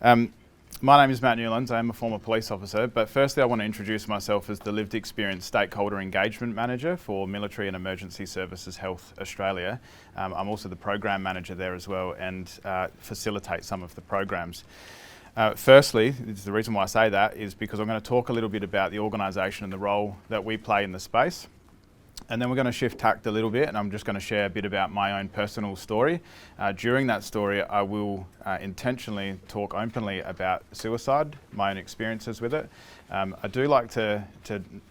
My name is Matt Newlands. I am a former police officer, but firstly I want to introduce myself as the Lived Experience Stakeholder Engagement Manager for Military and Emergency Services Health Australia. I'm also the Program Manager there as well and facilitate some of the programs. Firstly, the reason why I say that is because I'm going to talk a little bit about the organisation and the role that we play in the space. And then we're going to shift tact a little bit, and I'm just going to share a bit about my own personal story. During that story, I will intentionally talk openly about suicide, my own experiences with it. I do like to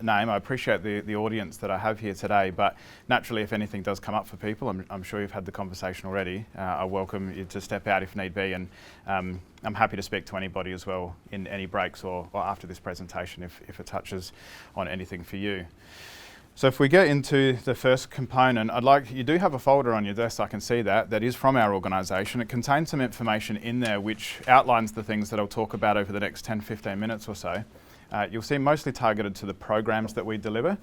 name, I appreciate the audience that I have here today, but naturally if anything does come up for people, I'm sure you've had the conversation already, I welcome you to step out if need be, and I'm happy to speak to anybody as well in any breaks or after this presentation if it touches on anything for you. So if we get into the first component, you do have a folder on your desk, I can see that is from our organisation. It contains some information in there which outlines the things that I'll talk about over the next 10-15 minutes or so. You'll see mostly targeted to the programs that we deliver.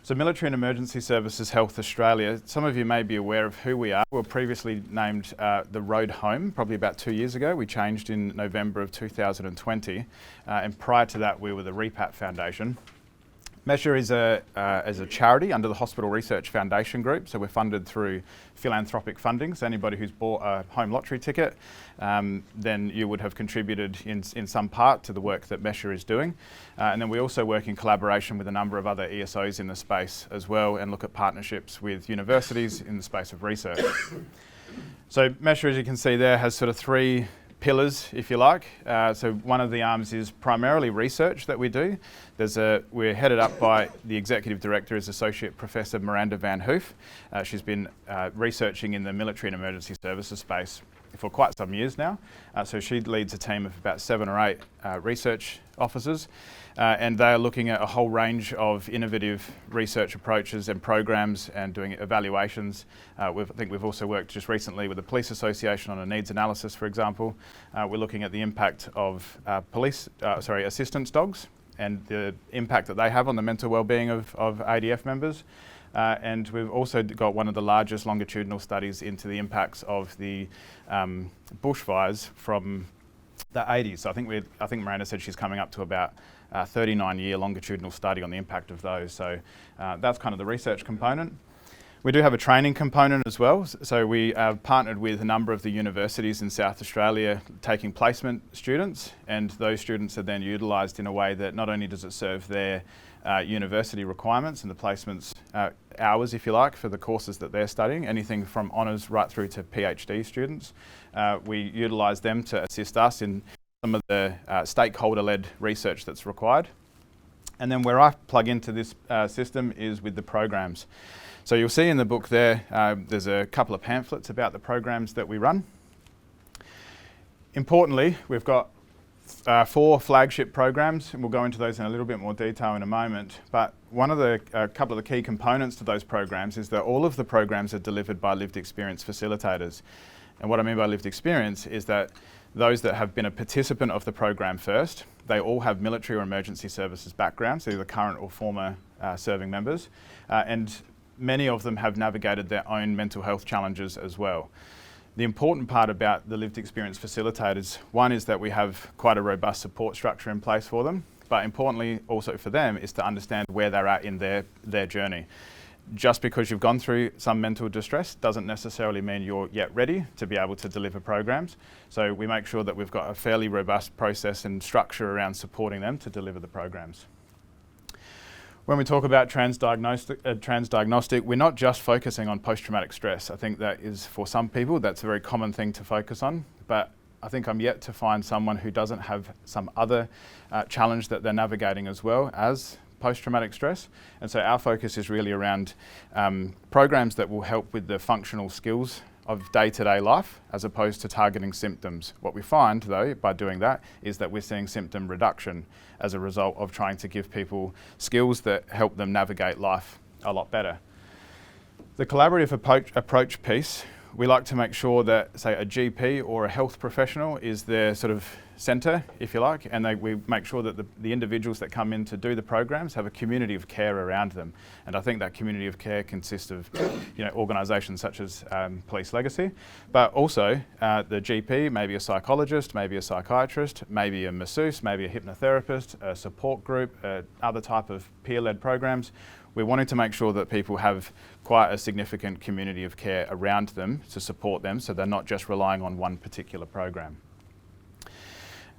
So Military and Emergency Services Health Australia, some of you may be aware of who we are. We were previously named the Road Home, probably about 2 years ago. We changed in November of 2020, and prior to that we were the REPAT Foundation. Measure is a charity under the Hospital Research Foundation Group, so we're funded through philanthropic funding. So anybody who's bought a home lottery ticket, then you would have contributed in some part to the work that Measure is doing. And then we also work in collaboration with a number of other ESOs in the space as well, and look at partnerships with universities in the space of research. So Measure, as you can see there, has sort of three pillars, if you like. So one of the arms is primarily research that we do. We're headed up by the Executive Director is Associate Professor Miranda van Hoof. She's been researching in the military and emergency services space for quite some years now. So she leads a team of about 7 or 8 research officers, and they are looking at a whole range of innovative research approaches and programs and doing evaluations. I think we've also worked just recently with the Police Association on a needs analysis, for example. We're looking at the impact of assistance dogs and the impact that they have on the mental well-being of ADF members. And we've also got one of the largest longitudinal studies into the impacts of the bushfires from the 80s. So I think Miranda said she's coming up to about 39-year longitudinal study on the impact of those. So that's kind of the research component. We do have a training component as well. So we have partnered with a number of the universities in South Australia taking placement students, and those students are then utilised in a way that not only does it serve their university requirements and the placements hours, if you like, for the courses that they're studying, anything from honours right through to PhD students. We utilise them to assist us in some of the stakeholder-led research that's required. And then where I plug into this system is with the programs. So you'll see in the book there's a couple of pamphlets about the programs that we run. Importantly, we've got 4 flagship programs, and we'll go into those in a little bit more detail in a moment. But a couple of the key components to those programs is that all of the programs are delivered by lived experience facilitators. And what I mean by lived experience is that those that have been a participant of the program first, they all have military or emergency services backgrounds, either current or former serving members, and many of them have navigated their own mental health challenges as well. The important part about the lived experience facilitators, one is that we have quite a robust support structure in place for them, but importantly also for them is to understand where they're at in their journey. Just because you've gone through some mental distress doesn't necessarily mean you're yet ready to be able to deliver programs. So we make sure that we've got a fairly robust process and structure around supporting them to deliver the programs. When we talk about transdiagnostic, we're not just focusing on post-traumatic stress. I think that is, for some people, that's a very common thing to focus on, but I think I'm yet to find someone who doesn't have some other challenge that they're navigating as well as post-traumatic stress. And so our focus is really around programs that will help with the functional skills of day-to-day life as opposed to targeting symptoms. What we find though by doing that is that we're seeing symptom reduction as a result of trying to give people skills that help them navigate life a lot better. The collaborative approach piece, we like to make sure that, say, a GP or a health professional is their sort of centre, if you like, and we make sure that the individuals that come in to do the programs have a community of care around them. And I think that community of care consists of, organisations such as Police Legacy, but also the GP, maybe a psychologist, maybe a psychiatrist, maybe a masseuse, maybe a hypnotherapist, a support group, other type of peer-led programs. We're wanting to make sure that people have quite a significant community of care around them to support them, so they're not just relying on one particular program.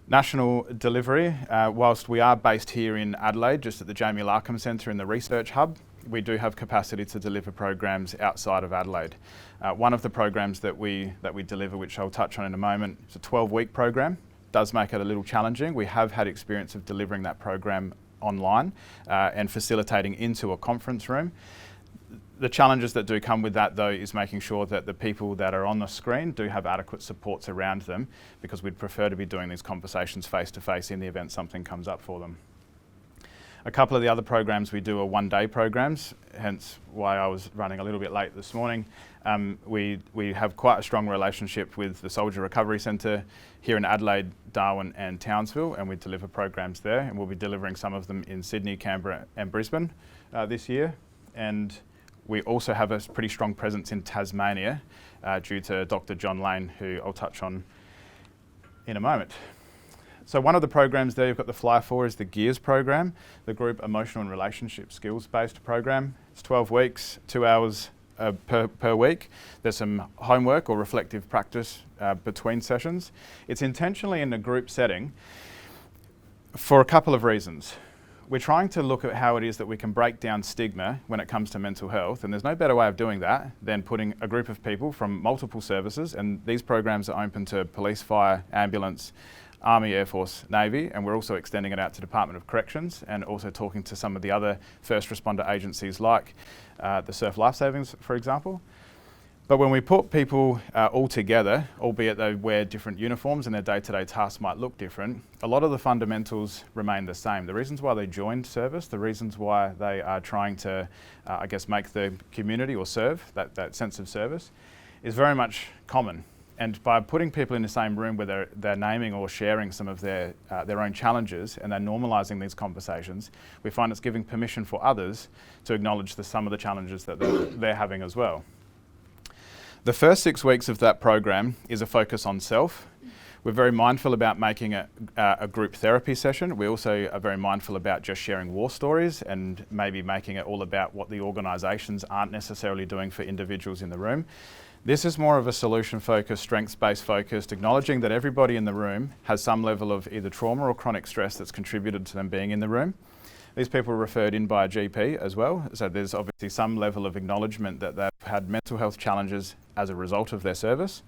National delivery, whilst we are based here in Adelaide, just at the Jamie Larkham Centre in the Research Hub, we do have capacity to deliver programs outside of Adelaide. One of the programs that we deliver, which I'll touch on in a moment, is a 12-week program. Does make it a little challenging. We have had experience of delivering that program online and facilitating into a conference room. The challenges that do come with that, though, is making sure that the people that are on the screen do have adequate supports around them, because we'd prefer to be doing these conversations face-to-face in the event something comes up for them. A couple of the other programs we do are one-day programs, hence why I was running a little bit late this morning. We have quite a strong relationship with the Soldier Recovery Centre here in Adelaide, Darwin and Townsville, and we deliver programs there, and we'll be delivering some of them in Sydney, Canberra and Brisbane this year. And we also have a pretty strong presence in Tasmania due to Dr. John Lane, who I'll touch on in a moment. So one of the programs there you've got the flyer for is the GEARS program, the Group Emotional and Relationship Skills Based program. It's 12 weeks, 2 hours per week. There's some homework or reflective practice between sessions. It's intentionally in a group setting for a couple of reasons. We're trying to look at how it is that we can break down stigma when it comes to mental health, and there's no better way of doing that than putting a group of people from multiple services, and these programs are open to police, fire, ambulance, Army, Air Force, Navy, and we're also extending it out to Department of Corrections and also talking to some of the other first responder agencies like the Surf Life Savings, for example. But when we put people all together, albeit they wear different uniforms and their day-to-day tasks might look different, a lot of the fundamentals remain the same. The reasons why they joined service, the reasons why they are trying to, make the community or serve, that sense of service, is very much common. And by putting people in the same room where they're naming or sharing some of their own challenges and they're normalising these conversations, we find it's giving permission for others to acknowledge some of the challenges that they're having as well. The first 6 weeks of that program is a focus on self. We're very mindful about making it a group therapy session. We also are very mindful about just sharing war stories and maybe making it all about what the organisations aren't necessarily doing for individuals in the room. This is more of a solution-focused, strengths-based focused, acknowledging that everybody in the room has some level of either trauma or chronic stress that's contributed to them being in the room. These people are referred in by a GP as well, so there's obviously some level of acknowledgement that they've had mental health challenges as a result of their service.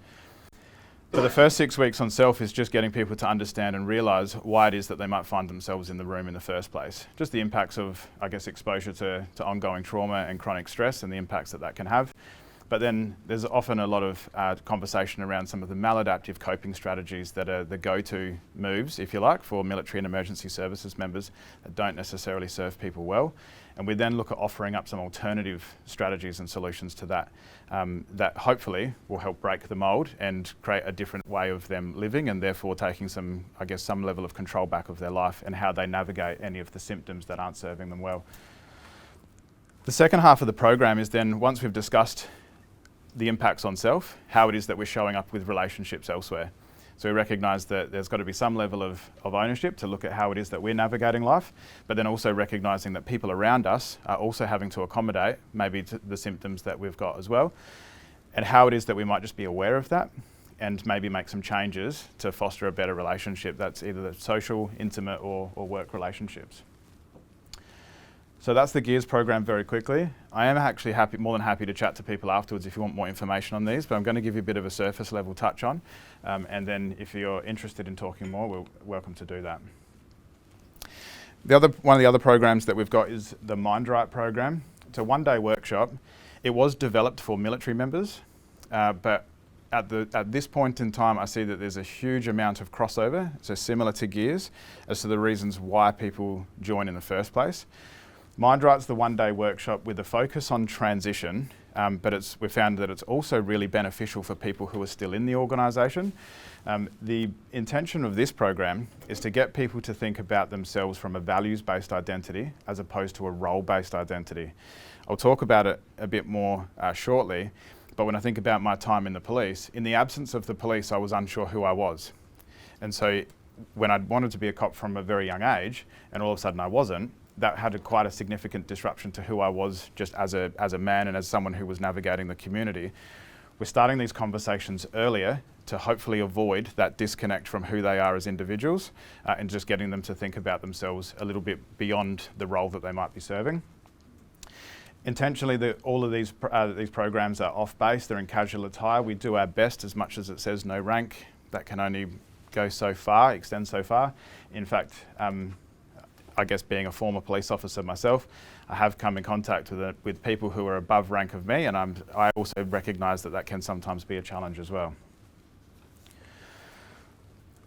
So the first 6 weeks on self is just getting people to understand and realise why it is that they might find themselves in the room in the first place. Just the impacts of, exposure to ongoing trauma and chronic stress and the impacts that can have. But then there's often a lot of conversation around some of the maladaptive coping strategies that are the go-to moves, if you like, for military and emergency services members that don't necessarily serve people well. And we then look at offering up some alternative strategies and solutions to that, that hopefully will help break the mould and create a different way of them living and therefore taking some level of control back of their life and how they navigate any of the symptoms that aren't serving them well. The second half of the program is then, once we've discussed the impacts on self, how it is that we're showing up with relationships elsewhere. So we recognise that there's got to be some level of ownership to look at how it is that we're navigating life, but then also recognising that people around us are also having to accommodate maybe to the symptoms that we've got as well, and how it is that we might just be aware of that and maybe make some changes to foster a better relationship that's either the social, intimate or work relationships. So that's the GEARS program very quickly. I am actually more than happy to chat to people afterwards if you want more information on these, but I'm going to give you a bit of a surface level touch on, and then if you're interested in talking more, we're welcome to do that. One of the other programs that we've got is the Mind Right program. It's a one-day workshop. It was developed for military members, but at this point in time, I see that there's a huge amount of crossover, so similar to GEARS, as to the reasons why people join in the first place. Mind Right's the one-day workshop with a focus on transition but we've found that it's also really beneficial for people who are still in the organisation. The intention of this program is to get people to think about themselves from a values-based identity as opposed to a role-based identity. I'll talk about it a bit more shortly, but when I think about my time in the police, in the absence of the police, I was unsure who I was. And so when I'd wanted to be a cop from a very young age, and all of a sudden I wasn't, that had quite a significant disruption to who I was just as a man and as someone who was navigating the community. We're starting these conversations earlier to hopefully avoid that disconnect from who they are as individuals and just getting them to think about themselves a little bit beyond the role that they might be serving. Intentionally, all of these programs are off-base, they're in casual attire. We do our best, as much as it says no rank, that can only go so far, extend so far. In fact, I guess being a former police officer myself, I have come in contact with people who are above rank of me, and I also recognise that can sometimes be a challenge as well.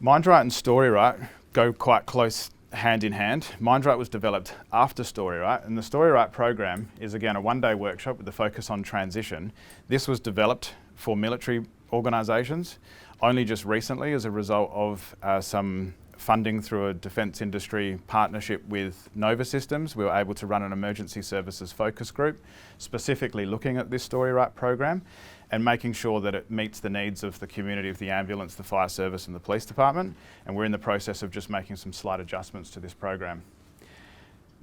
MindRight and StoryRight go quite close hand in hand. MindRight was developed after StoryRight, and the StoryRight program is again a one-day workshop with the focus on transition. This was developed for military organisations only just recently as a result of some funding through a defence industry partnership with Nova Systems. We were able to run an emergency services focus group specifically looking at this StoryRight program and making sure that it meets the needs of the community of the ambulance, the fire service and the police department, and we're in the process of just making some slight adjustments to this program.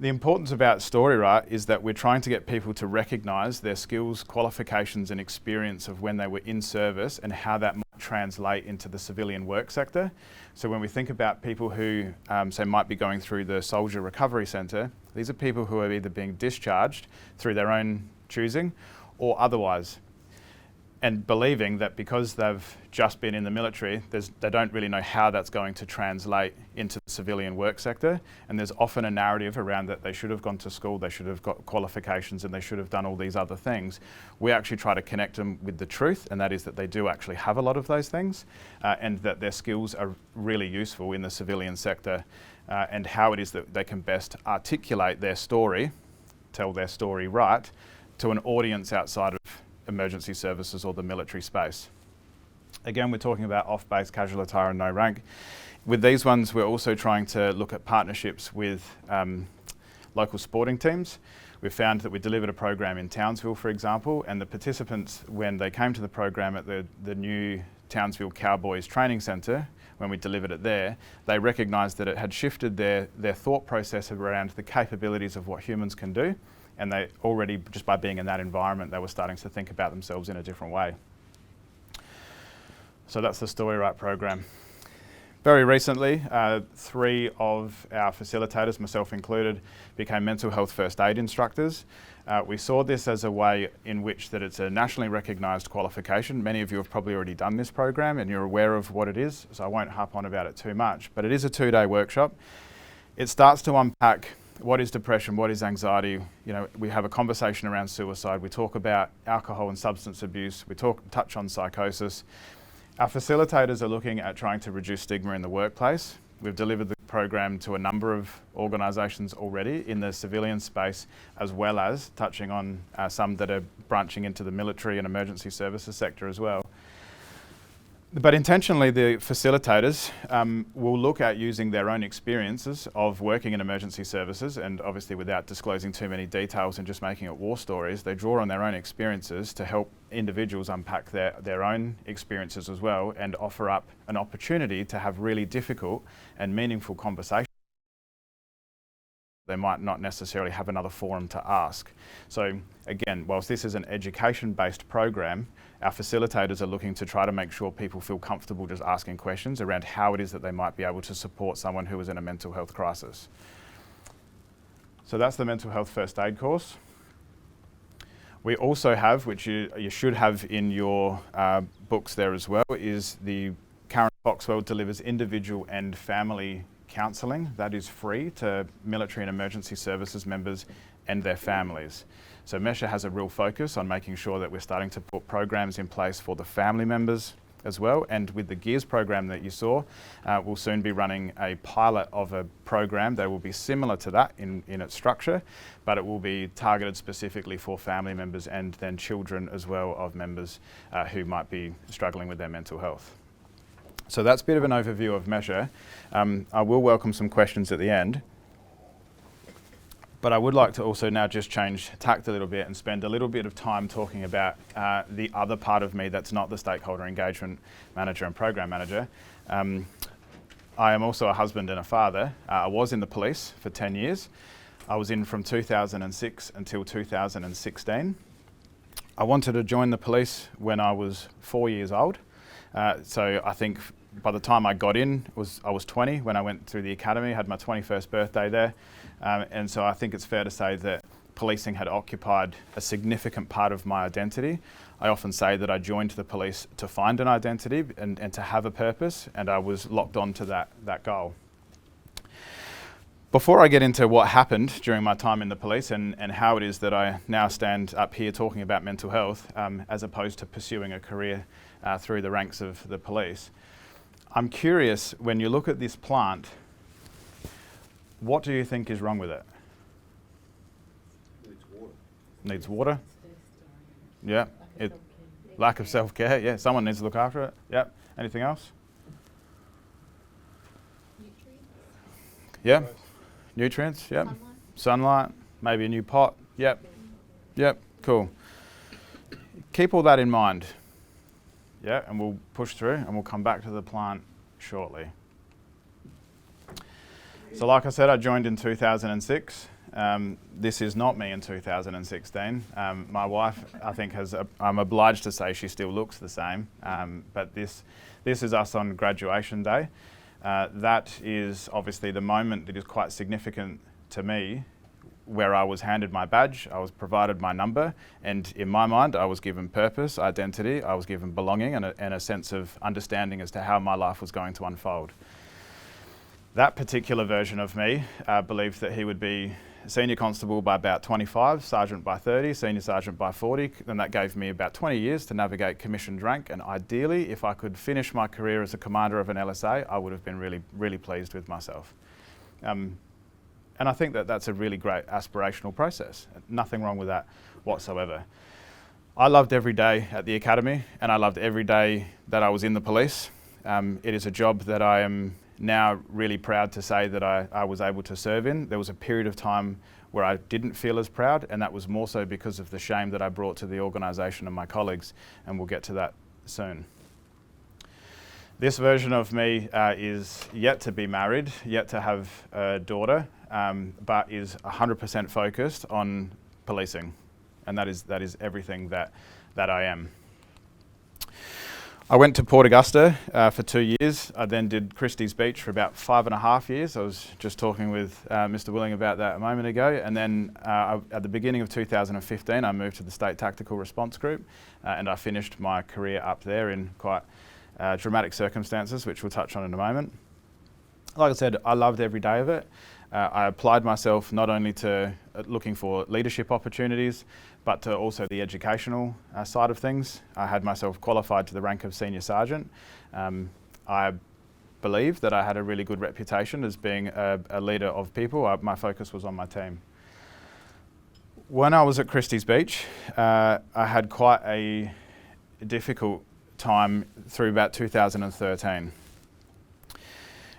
The importance about StoryRight is that we're trying to get people to recognise their skills, qualifications and experience of when they were in service and how that might translate into the civilian work sector. So when we think about people who say might be going through the Soldier Recovery Centre, these are people who are either being discharged through their own choosing or otherwise, and believing that because they've just been in the military, they don't really know how that's going to translate into the civilian work sector. And there's often a narrative around that they should have gone to school, they should have got qualifications, and they should have done all these other things. We actually try to connect them with the truth, and that is that they do actually have a lot of those things, and that their skills are really useful in the civilian sector, and how it is that they can best articulate their story, tell their story right, to an audience outside of emergency services or the military space. Again, we're talking about off-base, casual attire and no rank. With these ones, we're also trying to look at partnerships with local sporting teams. We've found that we delivered a program in Townsville, for example, and the participants, when they came to the program at the new Townsville Cowboys Training Centre, when we delivered it there, they recognised that it had shifted their thought process around the capabilities of what humans can do. And they already, just by being in that environment, they were starting to think about themselves in a different way. So that's the StoryRight program. Very recently, 3 of our facilitators, myself included, became mental health first aid instructors. We saw this as a way in which that it's a nationally recognised qualification. Many of you have probably already done this program and you're aware of what it is, so I won't harp on about it too much, but it is a 2-day workshop. It starts to unpack what is depression, what is anxiety. You know, we have a conversation around suicide, we talk about alcohol and substance abuse, we touch on psychosis. Our facilitators are looking at trying to reduce stigma in the workplace. We've delivered the program to a number of organisations already in the civilian space, as well as touching on some that are branching into the military and emergency services sector as well. But intentionally, the facilitators will look at using their own experiences of working in emergency services, and obviously without disclosing too many details and just making it war stories, they draw on their own experiences to help individuals unpack their own experiences as well, and offer up an opportunity to have really difficult and meaningful conversations. They might not necessarily have another forum to ask. So again, whilst this is an education-based program, our facilitators are looking to try to make sure people feel comfortable just asking questions around how it is that they might be able to support someone who is in a mental health crisis. So that's the mental health first aid course. We also have, which you should have in your books there as well, is the Karen Foxwell delivers individual and family counselling. That is free to military and emergency services members and their families. So MESHA has a real focus on making sure that we're starting to put programs in place for the family members as well. And with the Gears program that you saw, we'll soon be running a pilot of a program that will be similar to that in its structure, but it will be targeted specifically for family members and then children as well of members who might be struggling with their mental health. So that's a bit of an overview of Measure. I will welcome some questions at the end. But I would like to also now just change tact a little bit and spend a little bit of time talking about the other part of me that's not the stakeholder engagement manager and program manager. I am also a husband and a father. I was in the police for 10 years. I was in from 2006 until 2016. I wanted to join the police when I was 4 years old. So I think by the time I got in, I was 20 when I went through the academy, had my 21st birthday there. And so I think it's fair to say that policing had occupied a significant part of my identity. I often say that I joined the police to find an identity and to have a purpose, and I was locked on to that goal. Before I get into what happened during my time in the police and how it is that I now stand up here talking about mental health, as opposed to pursuing a career through the ranks of the police, I'm curious, when you look at this plant, what do you think is wrong with it? Needs water. Needs water? Yeah. Lack of self-care. Yeah. Someone needs to look after it. Yeah. Anything else? Nutrients. Yeah. Nutrients. Yep. Sunlight. Maybe a new pot. Yep. Yep. Cool. Keep all that in mind. Yeah. And we'll push through and we'll come back to the plant shortly. So like I said, I joined in 2006. This is not me in 2016. My wife, I think, I'm obliged to say she still looks the same, but this is us on graduation day. That is obviously the moment that is quite significant to me, where I was handed my badge, I was provided my number, and in my mind I was given purpose, identity, I was given belonging and a sense of understanding as to how my life was going to unfold. That particular version of me believed that he would be senior constable by about 25, sergeant by 30, senior sergeant by 40, and that gave me about 20 years to navigate commissioned rank, and ideally, if I could finish my career as a commander of an LSA, I would have been really, really pleased with myself. And I think that that's a really great aspirational process. Nothing wrong with that whatsoever. I loved every day at the academy, and I loved every day that I was in the police. It is a job that I am now really proud to say that I was able to serve in. There was a period of time where I didn't feel as proud, and that was more so because of the shame that I brought to the organisation and my colleagues, and we'll get to that soon. This version of me is yet to be married, yet to have a daughter, but is 100% focused on policing, and that is everything that I am. I went to Port Augusta for 2 years. I then did Christie's Beach for about 5.5 years. I was just talking with Mr. Willing about that a moment ago. And then at the beginning of 2015, I moved to the State Tactical Response Group, and I finished my career up there in quite dramatic circumstances, which we'll touch on in a moment. Like I said, I loved every day of it. I applied myself not only to looking for leadership opportunities, but to also the educational side of things. I had myself qualified to the rank of senior sergeant. I believed that I had a really good reputation as being a leader of people. My focus was on my team. When I was at Christie's Beach, I had quite a difficult time through about 2013.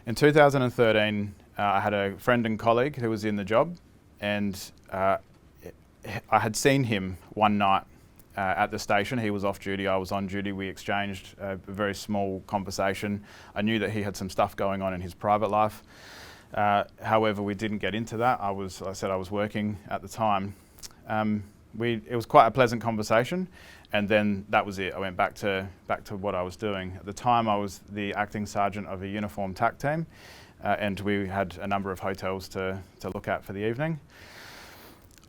In 2013, I had a friend and colleague who was in the job, and I had seen him one night at the station. He was off duty, I was on duty. We exchanged a very small conversation. I knew that he had some stuff going on in his private life. However, we didn't get into that. I said I was working at the time. It was quite a pleasant conversation, and then that was it. I went back to what I was doing. At the time, I was the acting sergeant of a uniformed TAC team, and we had a number of hotels to look at for the evening.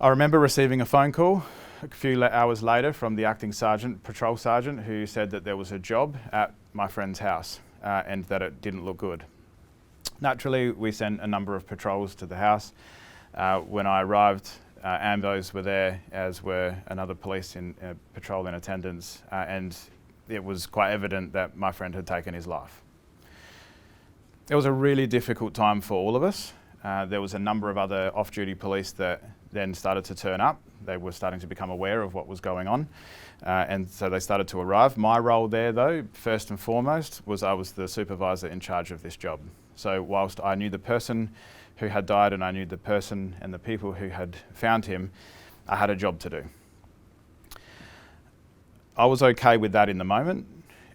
I remember receiving a phone call a few hours later from the acting sergeant, patrol sergeant, who said that there was a job at my friend's house and that it didn't look good. Naturally, we sent a number of patrols to the house. When I arrived, ambos were there, as were another police patrol in attendance, and it was quite evident that my friend had taken his life. It was a really difficult time for all of us. There was a number of other off-duty police that then started to turn up. They were starting to become aware of what was going on, and so they started to arrive. My role there, though, first and foremost, was I was the supervisor in charge of this job. So whilst I knew the person who had died and I knew the person and the people who had found him, I had a job to do. I was okay with that in the moment,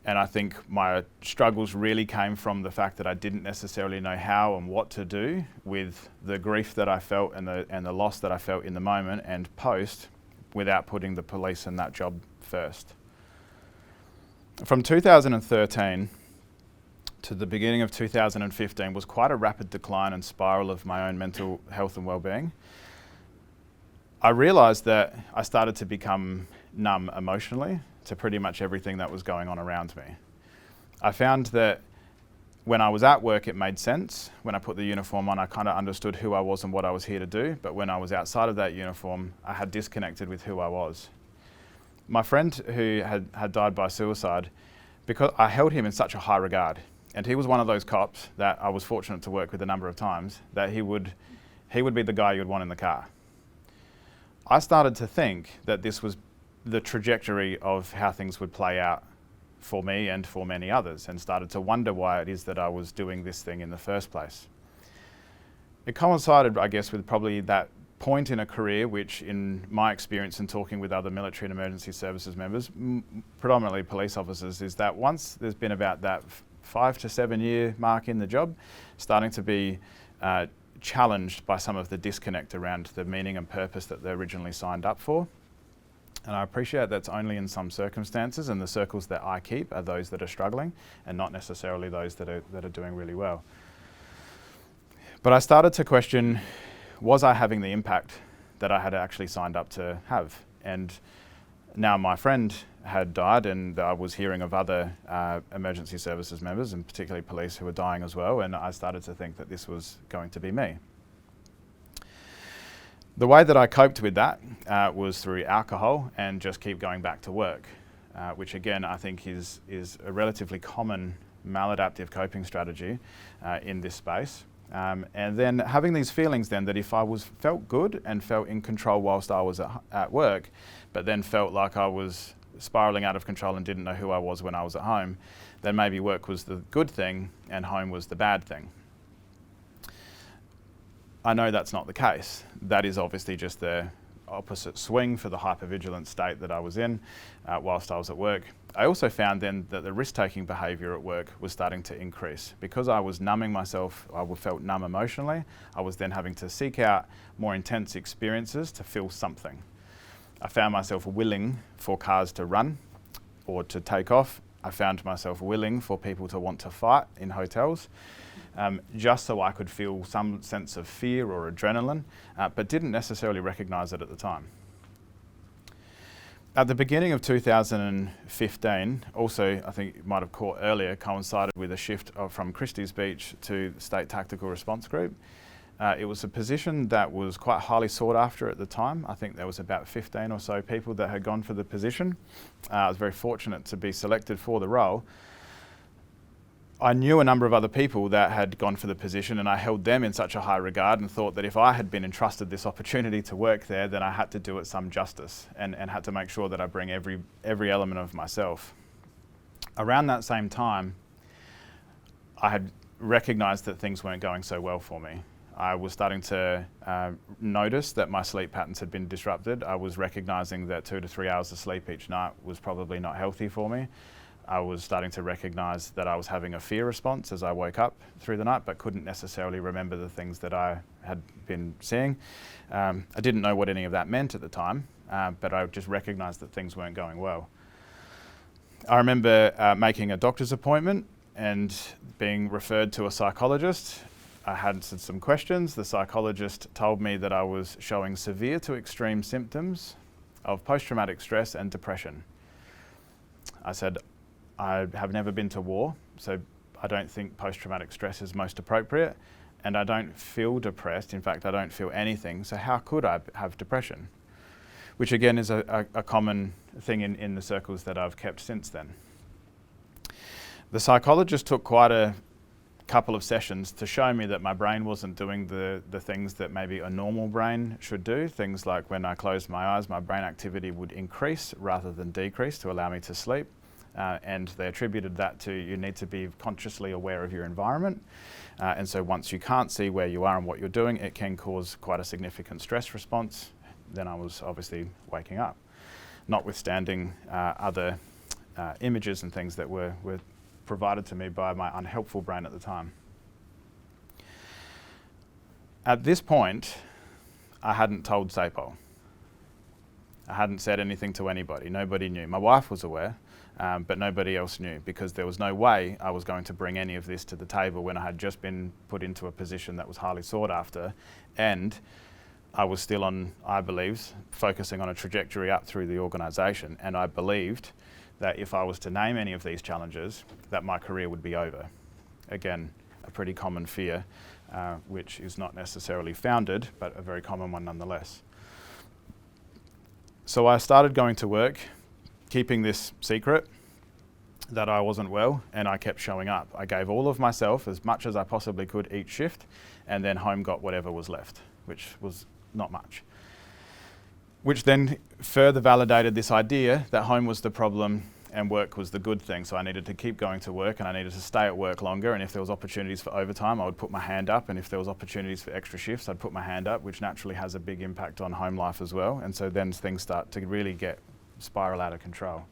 and I think my struggles really came from the fact that I didn't necessarily know how and what to do with the grief that I felt and the loss that I felt in the moment and post, without putting the police and that job first. From 2013 to the beginning of 2015 was quite a rapid decline and spiral of my own mental health and well-being. I realised that I started to become numb emotionally to pretty much everything that was going on around me. I found that when I was at work, it made sense. When I put the uniform on, I kind of understood who I was and what I was here to do. But when I was outside of that uniform, I had disconnected with who I was. My friend who had died by suicide, because I held him in such a high regard, and he was one of those cops that I was fortunate to work with a number of times, that he would be the guy you'd want in the car. I started to think that this was the trajectory of how things would play out for me and for many others, and started to wonder why it is that I was doing this thing in the first place. It coincided, I guess, with probably that point in a career which, in my experience in talking with other military and emergency services members, predominantly police officers, is that once there's been about that 5 to 7 year mark in the job, starting to be challenged by some of the disconnect around the meaning and purpose that they originally signed up for. And I appreciate that's only in some circumstances, and the circles that I keep are those that are struggling and not necessarily those that are doing really well. But I started to question, was I having the impact that I had actually signed up to have? And now my friend had died, and I was hearing of other emergency services members, and particularly police, who were dying as well, and I started to think that this was going to be me. The way that I coped with that was through alcohol and just keep going back to work, which again I think is a relatively common maladaptive coping strategy in this space. And then having these feelings then that if I felt good and felt in control whilst I was at work, but then felt like I was spiraling out of control and didn't know who I was when I was at home, then maybe work was the good thing and home was the bad thing. I know that's not the case. That is obviously just the opposite swing for the hypervigilant state that I was in whilst I was at work. I also found then that the risk-taking behaviour at work was starting to increase. Because I was numbing myself, I felt numb emotionally, I was then having to seek out more intense experiences to feel something. I found myself willing for cars to run or to take off. I found myself willing for people to want to fight in hotels. Just so I could feel some sense of fear or adrenaline, but didn't necessarily recognise it at the time. At the beginning of 2015, also I think you might have caught earlier, coincided with a shift from Christie's Beach to the State Tactical Response Group. It was a position that was quite highly sought after at the time. I think there was about 15 or so people that had gone for the position. I was very fortunate to be selected for the role. I knew a number of other people that had gone for the position, and I held them in such a high regard and thought that if I had been entrusted this opportunity to work there, then I had to do it some justice and had to make sure that I bring every element of myself. Around that same time, I had recognised that things weren't going so well for me. I was starting to notice that my sleep patterns had been disrupted. I was recognising that 2 to 3 hours of sleep each night was probably not healthy for me. I was starting to recognise that I was having a fear response as I woke up through the night, but couldn't necessarily remember the things that I had been seeing. I didn't know what any of that meant at the time, but I just recognised that things weren't going well. I remember making a doctor's appointment and being referred to a psychologist. I had some questions. The psychologist told me that I was showing severe to extreme symptoms of post-traumatic stress and depression. I said, I have never been to war, so I don't think post-traumatic stress is most appropriate, and I don't feel depressed. In fact, I don't feel anything, so how could I have depression? Which again is a common thing in the circles that I've kept since then. The psychologist took quite a couple of sessions to show me that my brain wasn't doing the things that maybe a normal brain should do. Things like when I closed my eyes, my brain activity would increase rather than decrease to allow me to sleep. And they attributed that to you need to be consciously aware of your environment. And so once you can't see where you are and what you're doing, it can cause quite a significant stress response. Then I was obviously waking up, notwithstanding other images and things that were provided to me by my unhelpful brain at the time. At this point, I hadn't told SAPOL. I hadn't said anything to anybody. Nobody knew. My wife was aware, but nobody else knew, because there was no way I was going to bring any of this to the table when I had just been put into a position that was highly sought after, and I was still on, I believed, focusing on a trajectory up through the organisation, and I believed that if I was to name any of these challenges, that my career would be over. Again, a pretty common fear, which is not necessarily founded, but a very common one nonetheless. So I started going to work, keeping this secret that I wasn't well, and I kept showing up. I gave all of myself, as much as I possibly could, each shift, and then home got whatever was left, which was not much. Which then further validated this idea that home was the problem and work was the good thing. So I needed to keep going to work, and I needed to stay at work longer, and if there was opportunities for overtime, I would put my hand up, and if there was opportunities for extra shifts, I'd put my hand up, which naturally has a big impact on home life as well. And so then things start to really spiral out of control.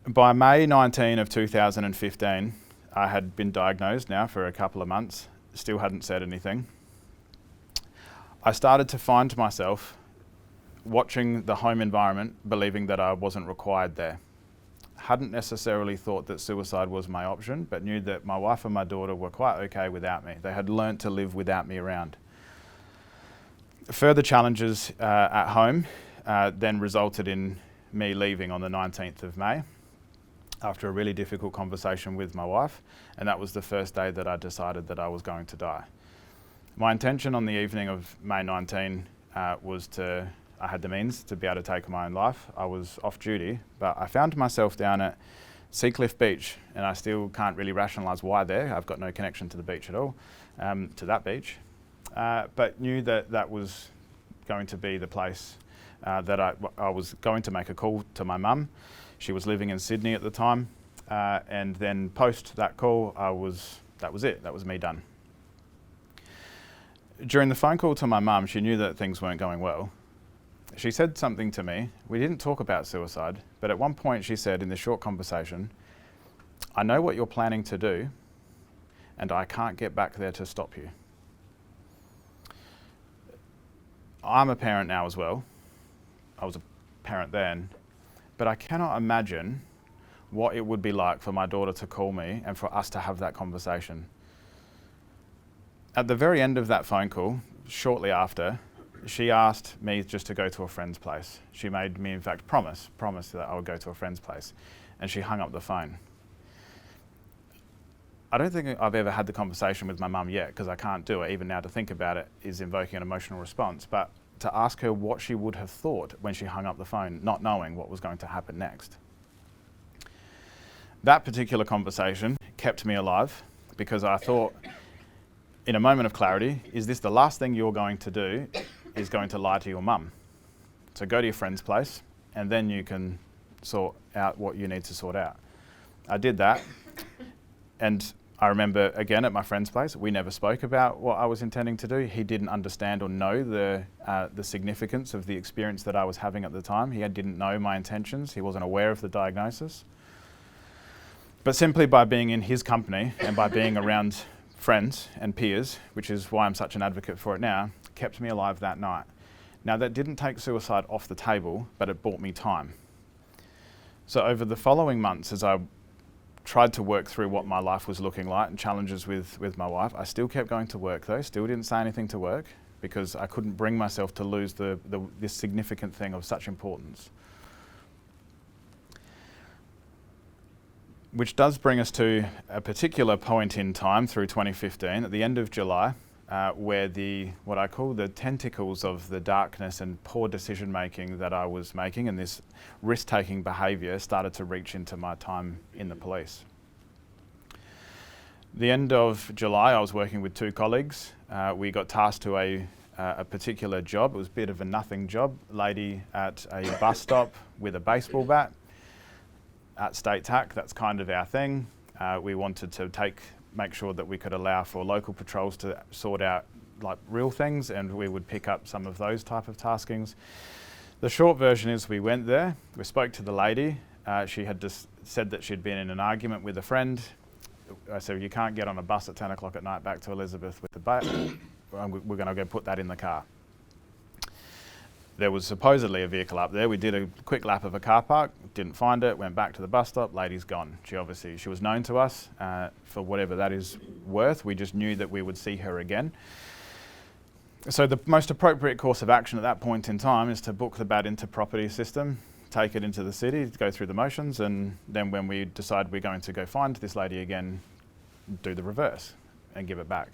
By May 19 of 2015, I had been diagnosed now for a couple of months, still hadn't said anything. I started to find myself watching the home environment, believing that I wasn't required there. Hadn't necessarily thought that suicide was my option, but knew that my wife and my daughter were quite okay without me. They had learnt to live without me around. Further challenges at home then resulted in me leaving on the 19th of May after a really difficult conversation with my wife, and that was the first day that I decided that I was going to die. My intention on the evening of May 19 was I had the means to be able to take my own life. I was off duty, but I found myself down at Seacliff Beach, and I still can't really rationalise why there. I've got no connection to the beach at all, to that beach, but knew that that was going to be the place that I was going to make a call to my mum. She was living in Sydney at the time, and then post that call, that was it. That was me done. During the phone call to my mum, she knew that things weren't going well. She said something to me. We didn't talk about suicide, but at one point she said in this short conversation, "I know what you're planning to do, and I can't get back there to stop you." I'm a parent now as well. I was a parent then, but I cannot imagine what it would be like for my daughter to call me and for us to have that conversation. At the very end of that phone call, shortly after, she asked me just to go to a friend's place. She made me, in fact, promise that I would go to a friend's place, and she hung up the phone. I don't think I've ever had the conversation with my mum yet, because I can't do it. Even now, to think about it is invoking an emotional response. But to ask her what she would have thought when she hung up the phone, not knowing what was going to happen next. That particular conversation kept me alive, because I thought, in a moment of clarity, is this the last thing you're going to do, is going to lie to your mum? So go to your friend's place, and then you can sort out what you need to sort out. I did that, and I remember, again, at my friend's place, we never spoke about what I was intending to do. He didn't understand or know the significance of the experience that I was having at the time. He didn't know my intentions. He wasn't aware of the diagnosis. But simply by being in his company and by being around friends and peers, which is why I'm such an advocate for it now, kept me alive that night. Now, that didn't take suicide off the table, but it bought me time. So over the following months, as I tried to work through what my life was looking like and challenges with my wife, I still kept going to work though, still didn't say anything to work, because I couldn't bring myself to lose this significant thing of such importance. Which does bring us to a particular point in time through 2015. At the end of July, where what I call the tentacles of the darkness and poor decision making that I was making and this risk-taking behaviour started to reach into my time in the police. The end of July, I was working with 2 colleagues. We got tasked to a particular job. It was a bit of a nothing job. Lady at a bus stop with a baseball bat at State TAC. That's kind of our thing. We wanted to make sure that we could allow for local patrols to sort out like real things, and we would pick up some of those type of taskings. The short version is we went there, we spoke to the lady. She had just said that she'd been in an argument with a friend. I said, you can't get on a bus at 10 o'clock at night back to Elizabeth with the bat. We're going to go put that in the car. There was supposedly a vehicle up there. We did a quick lap of a car park, didn't find it, went back to the bus stop, lady's gone. She was known to us for whatever that is worth. We just knew that we would see her again. So the most appropriate course of action at that point in time is to book the bat into property system, take it into the city, go through the motions, and then when we decide we're going to go find this lady again, do the reverse and give it back.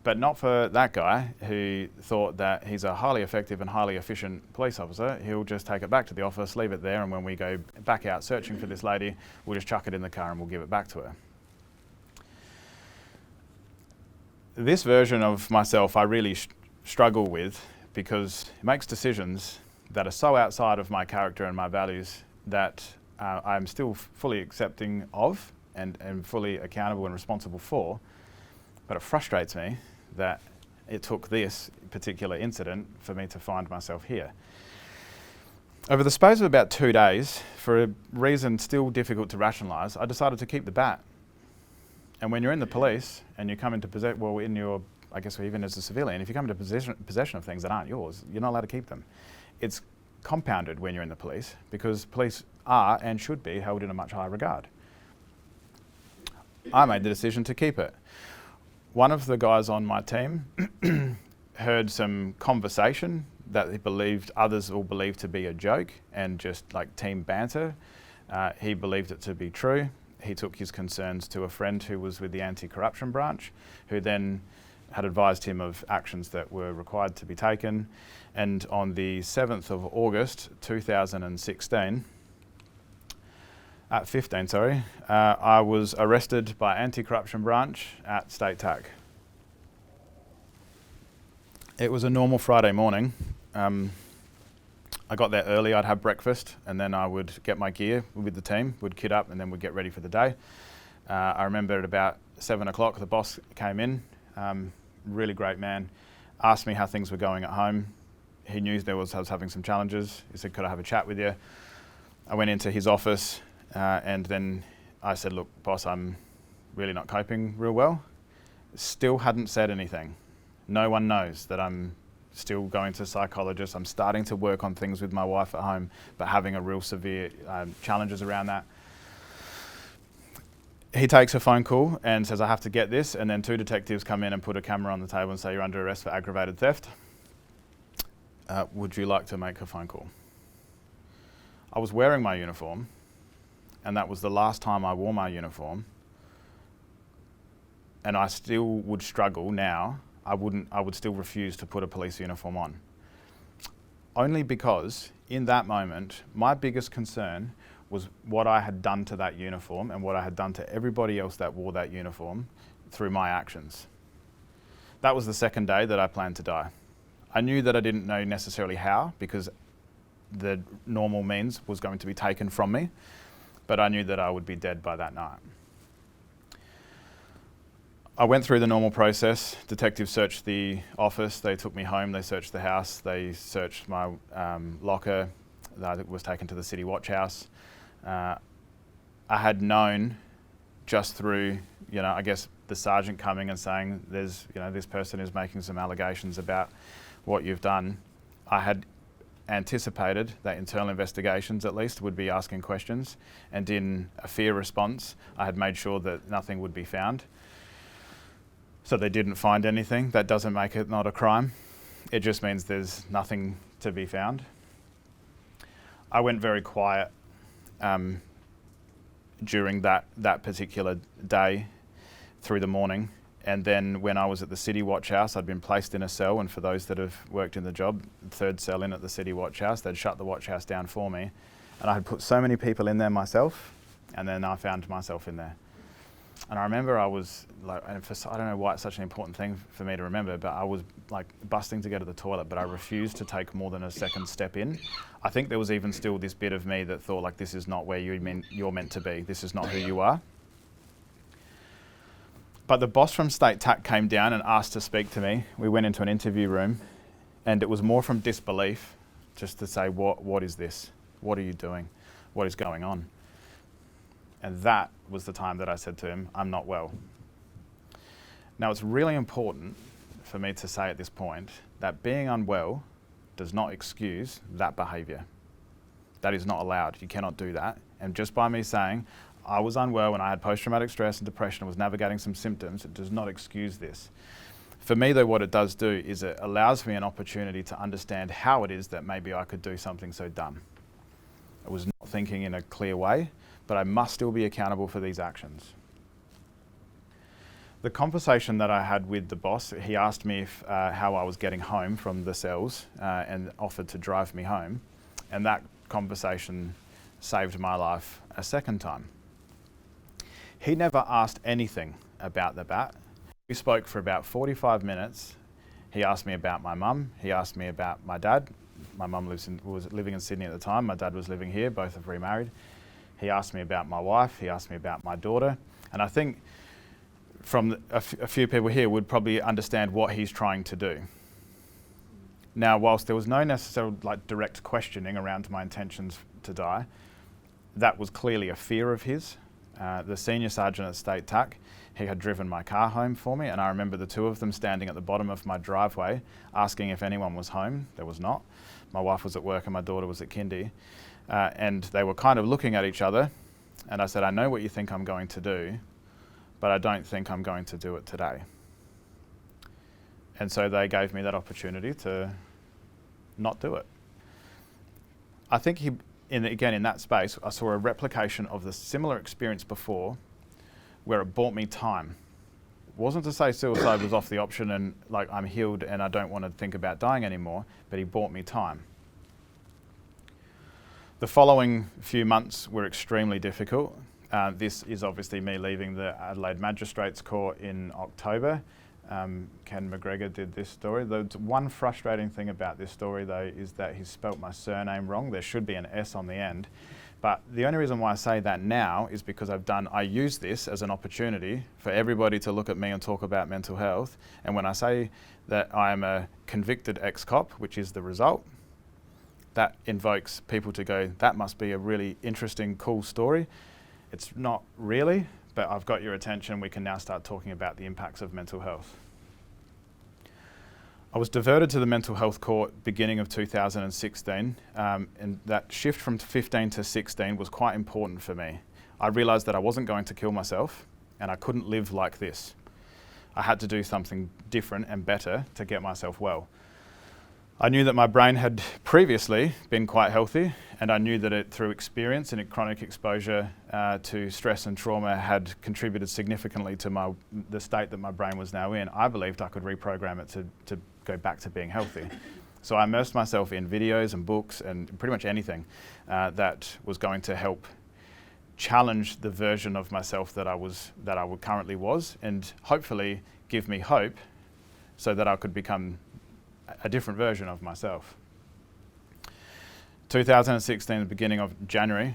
But not for that guy who thought that he's a highly effective and highly efficient police officer. He'll just take it back to the office, leave it there, and when we go back out searching for this lady, we'll just chuck it in the car and we'll give it back to her. This version of myself I really struggle with because it makes decisions that are so outside of my character and my values that I'm still fully accepting of and fully accountable and responsible for. But it frustrates me that it took this particular incident for me to find myself here. Over the space of about 2 days, for a reason still difficult to rationalise, I decided to keep the bat. And when you're in the police and you come into possession, well, in your, I guess even as a civilian, if you come into possession of things that aren't yours, you're not allowed to keep them. It's compounded when you're in the police because police are and should be held in a much higher regard. I made the decision to keep it. One of the guys on my team heard some conversation that he believed others all believed to be a joke and just like team banter. He believed it to be true. He took his concerns to a friend who was with the anti-corruption branch, who then had advised him of actions that were required to be taken. And on the 7th of August 2016, I was arrested by anti-corruption branch at State TAC. It was a normal Friday morning. I got there early, I'd have breakfast, and then I would get my gear with the team, would kit up, and then we'd get ready for the day. I remember at about 7 o'clock, the boss came in, really great man, asked me how things were going at home. He knew I was having some challenges. He said, could I have a chat with you? I went into his office, and then I said, look, boss, I'm really not coping real well. Still hadn't said anything. No one knows that I'm still going to psychologists. I'm starting to work on things with my wife at home, but having a real severe challenges around that. He takes a phone call and says, I have to get this, and then 2 detectives come in and put a camera on the table and say, you're under arrest for aggravated theft. Would you like to make a phone call? I was wearing my uniform, and that was the last time I wore my uniform, and I still would struggle now. I would still refuse to put a police uniform on. Only because in that moment, my biggest concern was what I had done to that uniform and what I had done to everybody else that wore that uniform through my actions. That was the second day that I planned to die. I knew that I didn't know necessarily how, because the normal means was going to be taken from me, but I knew that I would be dead by that night. I went through the normal process. Detectives searched the office, they took me home, they searched the house, they searched my locker that was taken to the city watch house. I had known just through, I guess the sergeant coming and saying, there's, this person is making some allegations about what you've done. I had anticipated that internal investigations at least would be asking questions, and in a fear response, I had made sure that nothing would be found. So they didn't find anything. That doesn't make it not a crime. It just means there's nothing to be found. I went very quiet during that particular day through the morning, And then when I was at the City Watch House, I'd been placed in a cell, and for those that have worked in the job, third cell in at the City Watch House, they'd shut the watch house down for me. And I had put so many people in there myself, and then I found myself in there. And I remember I was like, I don't know why it's such an important thing for me to remember, but I was like busting to go to the toilet, but I refused to take more than a second step in. I think there was even still this bit of me that thought like, this is not where you're meant to be. This is not who you are. But the boss from State TAC came down and asked to speak to me. We went into an interview room, and it was more from disbelief, just to say, what is this? What are you doing? What is going on? And that was the time that I said to him, I'm not well. Now, it's really important for me to say at this point that being unwell does not excuse that behaviour. That is not allowed. You cannot do that. And just by me saying I was unwell and I had post-traumatic stress and depression and was navigating some symptoms, it does not excuse this. For me, though, what it does do is it allows me an opportunity to understand how it is that maybe I could do something so dumb. I was not thinking in a clear way, but I must still be accountable for these actions. The conversation that I had with the boss, he asked me how I was getting home from the cells and offered to drive me home. And that conversation saved my life a second time. He never asked anything about the bat. We spoke for about 45 minutes. He asked me about my mum. He asked me about my dad. My mum was living in Sydney at the time. My dad was living here. Both have remarried. He asked me about my wife. He asked me about my daughter. And I think from a few people here would probably understand what he's trying to do. Now, whilst there was no necessary direct questioning around my intentions to die, that was clearly a fear of his. The senior sergeant at State TAC, he had driven my car home for me, and I remember the two of them standing at the bottom of my driveway asking if anyone was home. There was not. My wife was at work and my daughter was at kindy. And they were kind of looking at each other, and I said, I know what you think I'm going to do, but I don't think I'm going to do it today. And so they gave me that opportunity to not do it. I think again, in that space, I saw a replication of the similar experience before, where it bought me time. It wasn't to say suicide was off the option and like I'm healed and I don't want to think about dying anymore, but he bought me time. The following few months were extremely difficult. This is obviously me leaving the Adelaide Magistrates Court in October. Ken McGregor did this story. The one frustrating thing about this story, though, is that he spelt my surname wrong. There should be an S on the end. But the only reason why I say that now is because I use this as an opportunity for everybody to look at me and talk about mental health. And when I say that I am a convicted ex-cop, which is the result, that invokes people to go, that must be a really interesting, cool story. It's not really, but I've got your attention. We can now start talking about the impacts of mental health. I was diverted to the mental health court beginning of 2016, and that shift from 15 to 16 was quite important for me. I realised that I wasn't going to kill myself, and I couldn't live like this. I had to do something different and better to get myself well. I knew that my brain had previously been quite healthy, and I knew that it, through experience and chronic exposure to stress and trauma, had contributed significantly to the state that my brain was now in. I believed I could reprogram it to go back to being healthy. So I immersed myself in videos and books and pretty much anything that was going to help challenge the version of myself that I currently was, and hopefully give me hope so that I could become a different version of myself. 2016, the beginning of January,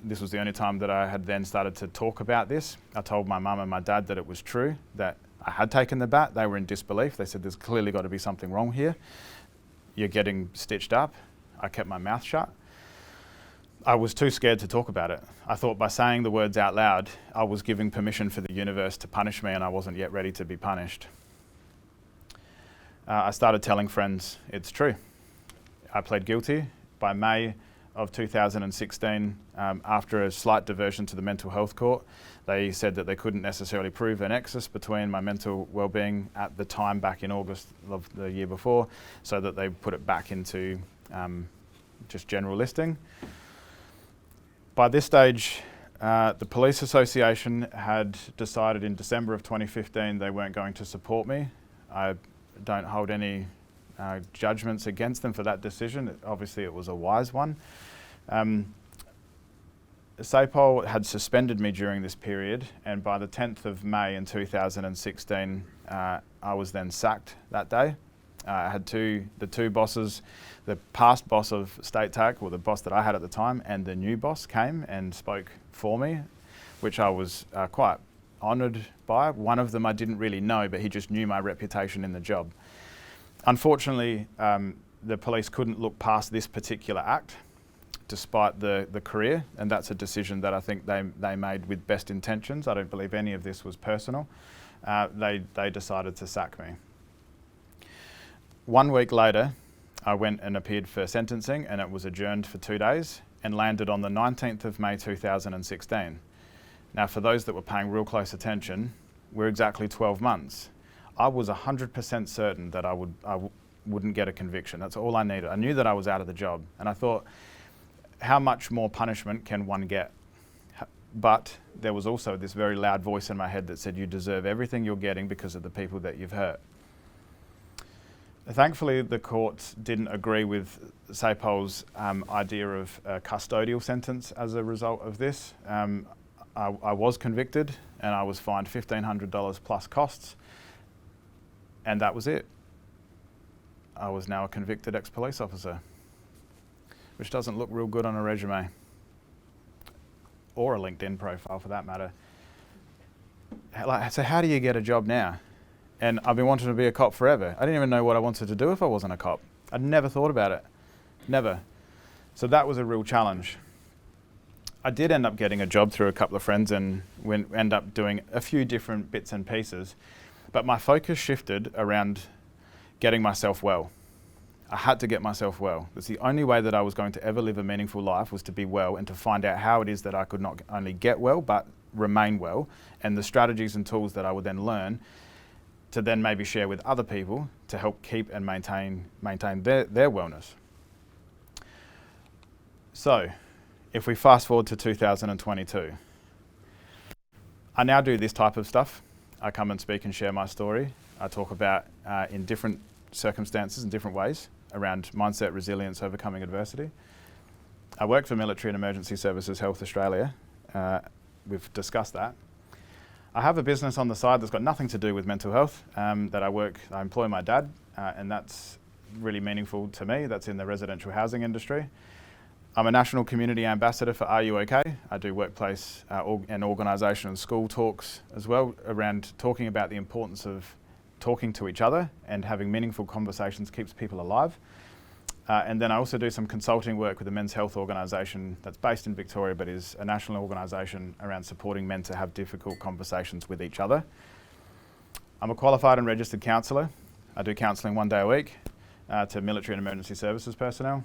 this was the only time that I had then started to talk about this. I told my mum and my dad that it was true, that I had taken the bat. They were in disbelief. They said, there's clearly got to be something wrong here. You're getting stitched up. I kept my mouth shut. I was too scared to talk about it. I thought by saying the words out loud, I was giving permission for the universe to punish me, and I wasn't yet ready to be punished. I started telling friends it's true. I pled guilty. By May of 2016, after a slight diversion to the mental health court, they said that they couldn't necessarily prove a nexus between my mental well-being at the time back in August of the year before, so that they put it back into just general listing. By this stage, The Police Association had decided in December of 2015 they weren't going to support me. I don't hold any judgments against them for that decision. Obviously it was a wise one. SAPOL had suspended me during this period, and by the 10th of May in 2016 I was then sacked that day. I had the two bosses, the past boss of State TAC, or the boss that I had at the time, and the new boss came and spoke for me, which I was quite honoured by. One of them I didn't really know, but he just knew my reputation in the job. Unfortunately, the police couldn't look past this particular act, despite the career, and that's a decision that I think they made with best intentions. I don't believe any of this was personal. They decided to sack me. 1 week later, I went and appeared for sentencing, and it was adjourned for 2 days and landed on the 19th of May 2016. Now, for those that were paying real close attention, we're exactly 12 months. I was 100% certain that I wouldn't get a conviction. That's all I needed. I knew that I was out of the job, and I thought, how much more punishment can one get? But there was also this very loud voice in my head that said, you deserve everything you're getting because of the people that you've hurt. Thankfully, the courts didn't agree with SAPOL's idea of a custodial sentence as a result of this. I was convicted and I was fined $1,500 plus costs, and that was it. I was now a convicted ex-police officer, which doesn't look real good on a resume, or a LinkedIn profile for that matter. So how do you get a job now? And I've been wanting to be a cop forever. I didn't even know what I wanted to do if I wasn't a cop. I'd never thought about it, never. So that was a real challenge. I did end up getting a job through a couple of friends and end up doing a few different bits and pieces, but my focus shifted around getting myself well. I had to get myself well. That's the only way that I was going to ever live a meaningful life, was to be well and to find out how it is that I could not only get well, but remain well, and the strategies and tools that I would then learn to then maybe share with other people to help keep and maintain their wellness. So, if we fast forward to 2022, I now do this type of stuff. I come and speak and share my story. I talk about in different circumstances and different ways around mindset, resilience, overcoming adversity. I work for Military and Emergency Services Health Australia. We've discussed that. I have a business on the side that's got nothing to do with mental health, I employ my dad, and that's really meaningful to me. That's in the residential housing industry. I'm a national community ambassador for Are You OK? I do workplace and organisation and school talks as well, around talking about the importance of talking to each other and having meaningful conversations keeps people alive. And then I also do some consulting work with a men's health organisation that's based in Victoria, but is a national organisation around supporting men to have difficult conversations with each other. I'm a qualified and registered counsellor. I do counselling 1 day a week to military and emergency services personnel.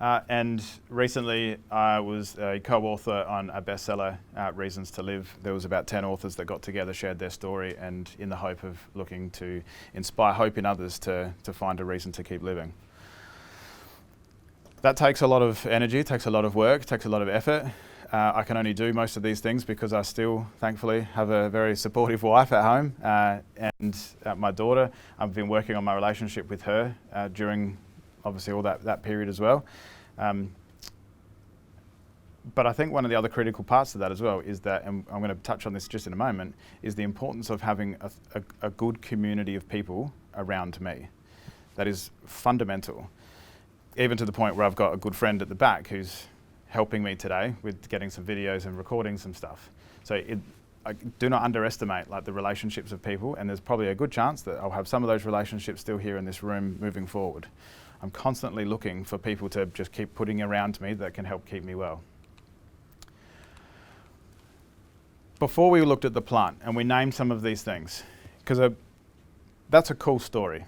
And recently I was a co-author on a bestseller, Reasons to Live. There was about 10 authors that got together, shared their story, and in the hope of looking to inspire hope in others to find a reason to keep living. That takes a lot of energy, takes a lot of work, takes a lot of effort. I can only do most of these things because I still, thankfully, have a very supportive wife at home and my daughter. I've been working on my relationship with her during, obviously, all that period as well. But I think one of the other critical parts to that as well is that, and I'm going to touch on this just in a moment, is the importance of having a good community of people around me. That is fundamental. Even to the point where I've got a good friend at the back who's helping me today with getting some videos and recording some stuff. So I do not underestimate the relationships of people, and there's probably a good chance that I'll have some of those relationships still here in this room moving forward. I'm constantly looking for people to just keep putting around me that can help keep me well. Before we looked at the plant and we named some of these things, because that's a cool story.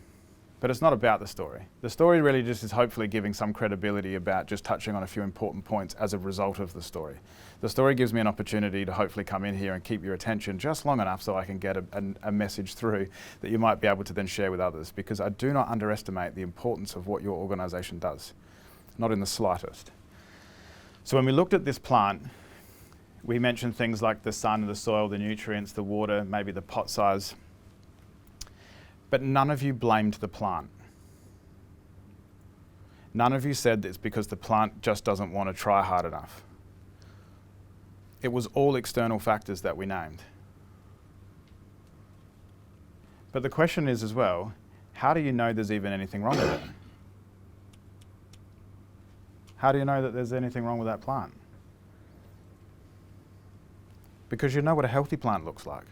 But it's not about the story. The story really just is hopefully giving some credibility about just touching on a few important points as a result of the story. The story gives me an opportunity to hopefully come in here and keep your attention just long enough so I can get a message through that you might be able to then share with others, because I do not underestimate the importance of what your organisation does, not in the slightest. So when we looked at this plant, We mentioned things like the sun, the soil, the nutrients, the water, maybe the pot size. But none of you blamed the plant. None of you said it's because the plant just doesn't want to try hard enough. It was all external factors that we named. But the question is as well, how do you know there's even anything wrong with it? How do you know that there's anything wrong with that plant? Because you know what a healthy plant looks like.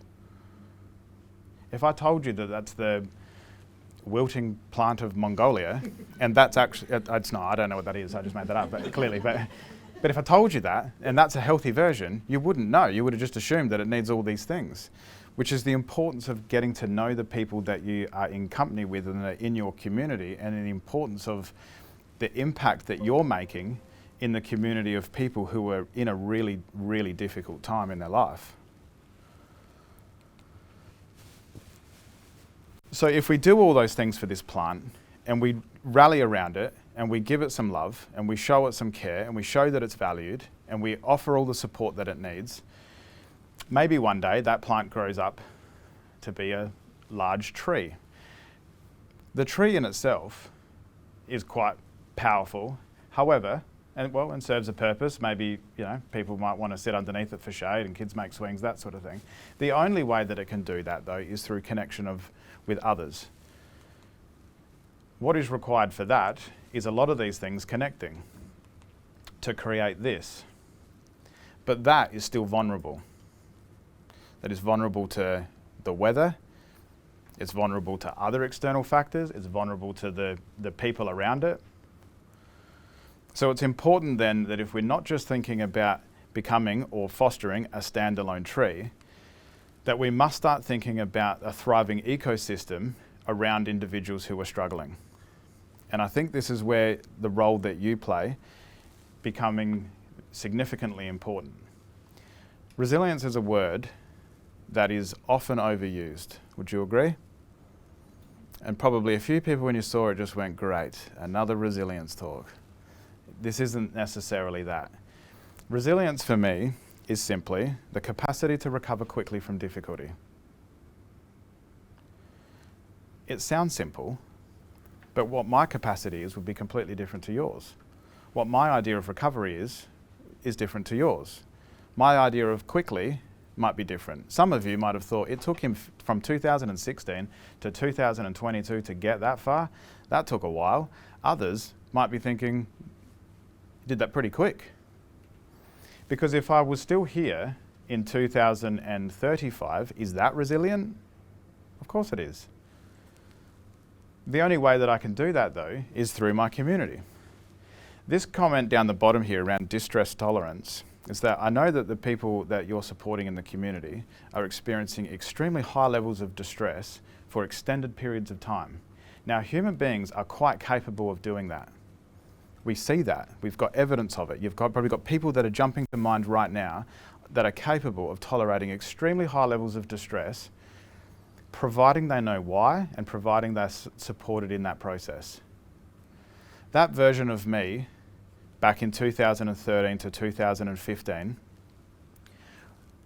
If I told you that that's the wilting plant of Mongolia, and that's actually, it's not, I don't know what that is, I just made that up, but clearly, but if I told you that, and that's a healthy version, you wouldn't know. You would have just assumed that it needs all these things, which is the importance of getting to know the people that you are in company with and are in your community, and the importance of the impact that you're making in the community of people who are in a really, really difficult time in their life. So if we do all those things for this plant, and we rally around it, and we give it some love, and we show it some care, and we show that it's valued, and we offer all the support that it needs, maybe one day that plant grows up to be a large tree. The tree in itself is quite powerful. However, and serves a purpose. Maybe, people might want to sit underneath it for shade and kids make swings, that sort of thing. The only way that it can do that, though, is through connection with others. What is required for that is a lot of these things connecting to create this. But that is still vulnerable. That is vulnerable to the weather, it's vulnerable to other external factors, it's vulnerable to the people around it. So it's important then that if we're not just thinking about becoming or fostering a standalone tree, that we must start thinking about a thriving ecosystem around individuals who are struggling. And I think this is where the role that you play becoming significantly important. Resilience is a word that is often overused. Would you agree? And probably a few people when you saw it just went, great, another resilience talk. This isn't necessarily that. Resilience for me is simply the capacity to recover quickly from difficulty. It sounds simple, but what my capacity is would be completely different to yours. What my idea of recovery is different to yours. My idea of quickly might be different. Some of you might have thought it took him from 2016 to 2022 to get that far. That took a while. Others might be thinking, he did that pretty quick. Because if I was still here in 2035, is that resilient? Of course it is. The only way that I can do that, though, is through my community. This comment down the bottom here around distress tolerance is that I know that the people that you're supporting in the community are experiencing extremely high levels of distress for extended periods of time. Now, human beings are quite capable of doing that. We see that. We've got evidence of it. You've probably got people that are jumping to mind right now that are capable of tolerating extremely high levels of distress, providing they know why and providing they're supported in that process. That version of me back in 2013 to 2015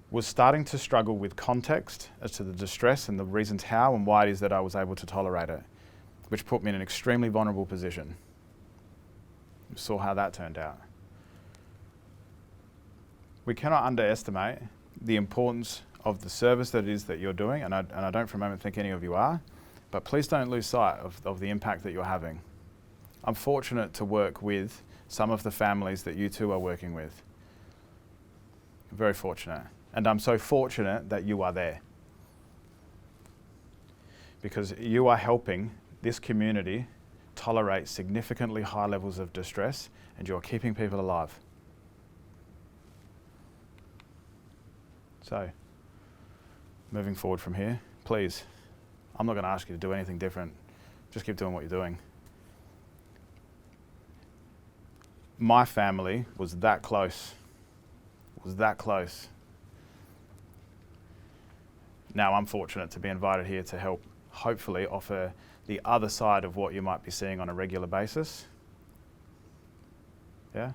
was starting to struggle with context as to the distress and the reasons how and why it is that I was able to tolerate it, which put me in an extremely vulnerable position. We saw how that turned out. We cannot underestimate the importance of the service that it is that you're doing, and I don't for a moment think any of you are, but please don't lose sight of the impact that you're having. I'm fortunate to work with some of the families that you two are working with. Very fortunate. And I'm so fortunate that you are there. Because you are helping this community tolerate significantly high levels of distress, and you're keeping people alive. So, moving forward from here, please, I'm not going to ask you to do anything different. Just keep doing what you're doing. My family was that close. Now I'm fortunate to be invited here to help hopefully offer the other side of what you might be seeing on a regular basis. Yeah?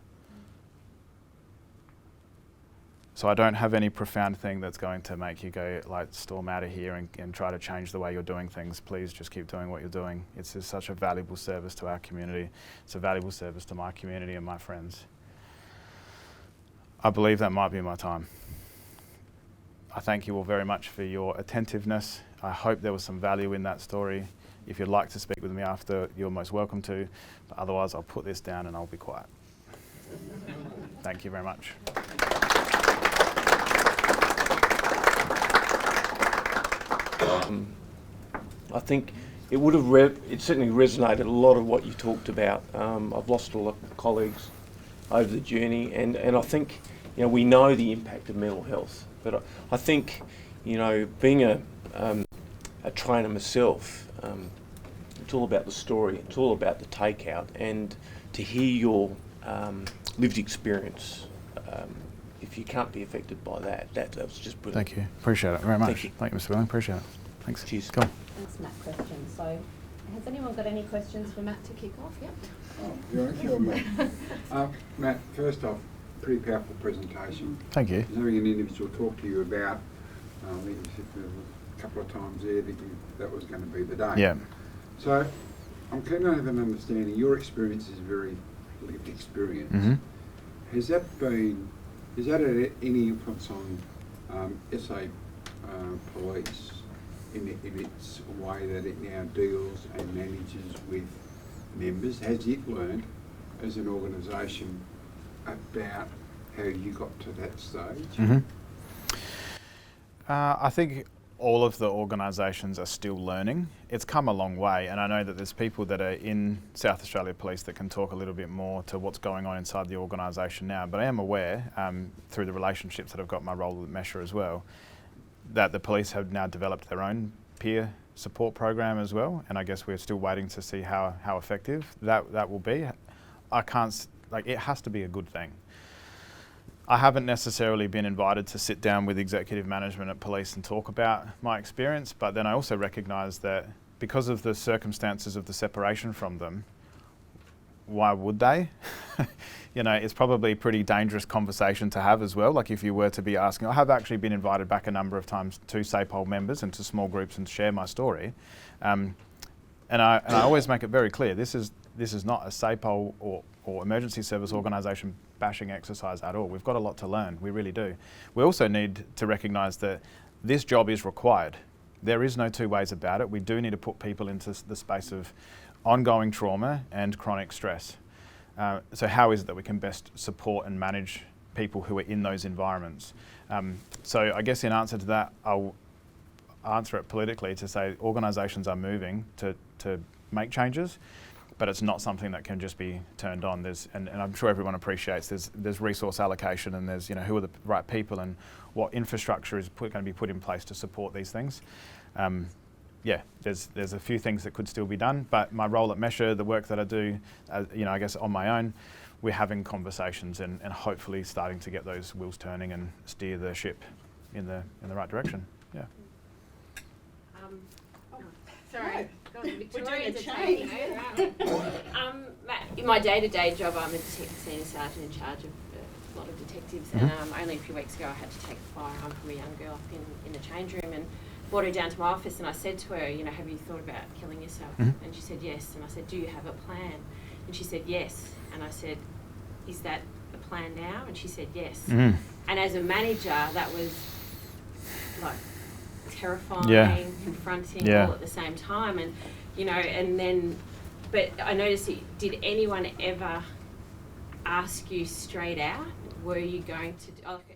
So I don't have any profound thing that's going to make you go like storm out of here and try to change the way you're doing things. Please just keep doing what you're doing. It's just such a valuable service to our community. It's a valuable service to my community and my friends. I believe that might be my time. I thank you all very much for your attentiveness. I hope there was some value in that story. If you'd like to speak with me after, you're most welcome to. But otherwise, I'll put this down and I'll be quiet. Thank you very much. I think it would have it certainly resonated a lot of what you talked about. I've lost a lot of colleagues over the journey, and I think, you know, we know the impact of mental health, but I think, you know, being a trainer myself, it's all about the story, it's all about the takeout, and to hear your lived experience, if you can't be affected by that was just brilliant. Thank you. Appreciate it very much. Thank you. Thank you, Mr. Willing. Appreciate it. Thanks. Cheers. Go on. Thanks, Matt. Question. So, has anyone got any questions for Matt to kick off? Yep. Sure, Matt. Matt, first off, pretty powerful presentation. Thank you. There's nothing an individual talk to you about. I think you said there was a couple of times there that was going to be the day. Yeah. So, I'm keen to have an understanding. Your experience is very lived experience. Mm-hmm. Has that had any influence on SA Police in its way that it now deals and manages with members? Has it learned as an organisation about how you got to that stage? Mm-hmm. I think all of the organisations are still learning. It's come a long way, and I know that there's people that are in South Australia Police that can talk a little bit more to what's going on inside the organisation now, but I am aware, through the relationships that I've got in my role with Mesha as well, that the police have now developed their own peer support program as well, and I guess we're still waiting to see how effective that will be. It has to be a good thing. I haven't necessarily been invited to sit down with executive management at police and talk about my experience, but then I also recognise that because of the circumstances of the separation from them, why would they? You know, it's probably a pretty dangerous conversation to have as well. Like if you were to be asking, I have actually been invited back a number of times to SAPOL members and to small groups and share my story. And I always make it very clear, this is not a SAPOL or emergency service organisation bashing exercise at all. We've got a lot to learn, we really do. We also need to recognise that this job is required. There is no two ways about it. We do need to put people into the space of ongoing trauma and chronic stress. So how is it that we can best support and manage people who are in those environments? So I guess in answer to that, I'll answer it politically to say organisations are moving to make changes, but it's not something that can just be turned on. And I'm sure everyone appreciates there's resource allocation, and there's, you know, who are the right people and what infrastructure is going to be put in place to support these things. Yeah, there's a few things that could still be done, but my role at Mesha, the work that I do, you know, I guess on my own, we're having conversations and hopefully starting to get those wheels turning and steer the ship in the right direction. Yeah. Sorry. We're doing a change. Matt, in my day-to-day job, I'm a senior sergeant in charge of a lot of detectives, and only a few weeks ago I had to take a firearm from a young girl up in the change room and brought her down to my office, and I said to her, you know, have you thought about killing yourself? And she said yes, and I said, do you have a plan? And she said yes, and I said, is that the plan now? And she said yes. And as a manager, that was like terrifying, confronting all at the same time, and you know, and then, but I noticed, did anyone ever ask you straight out, were you going to,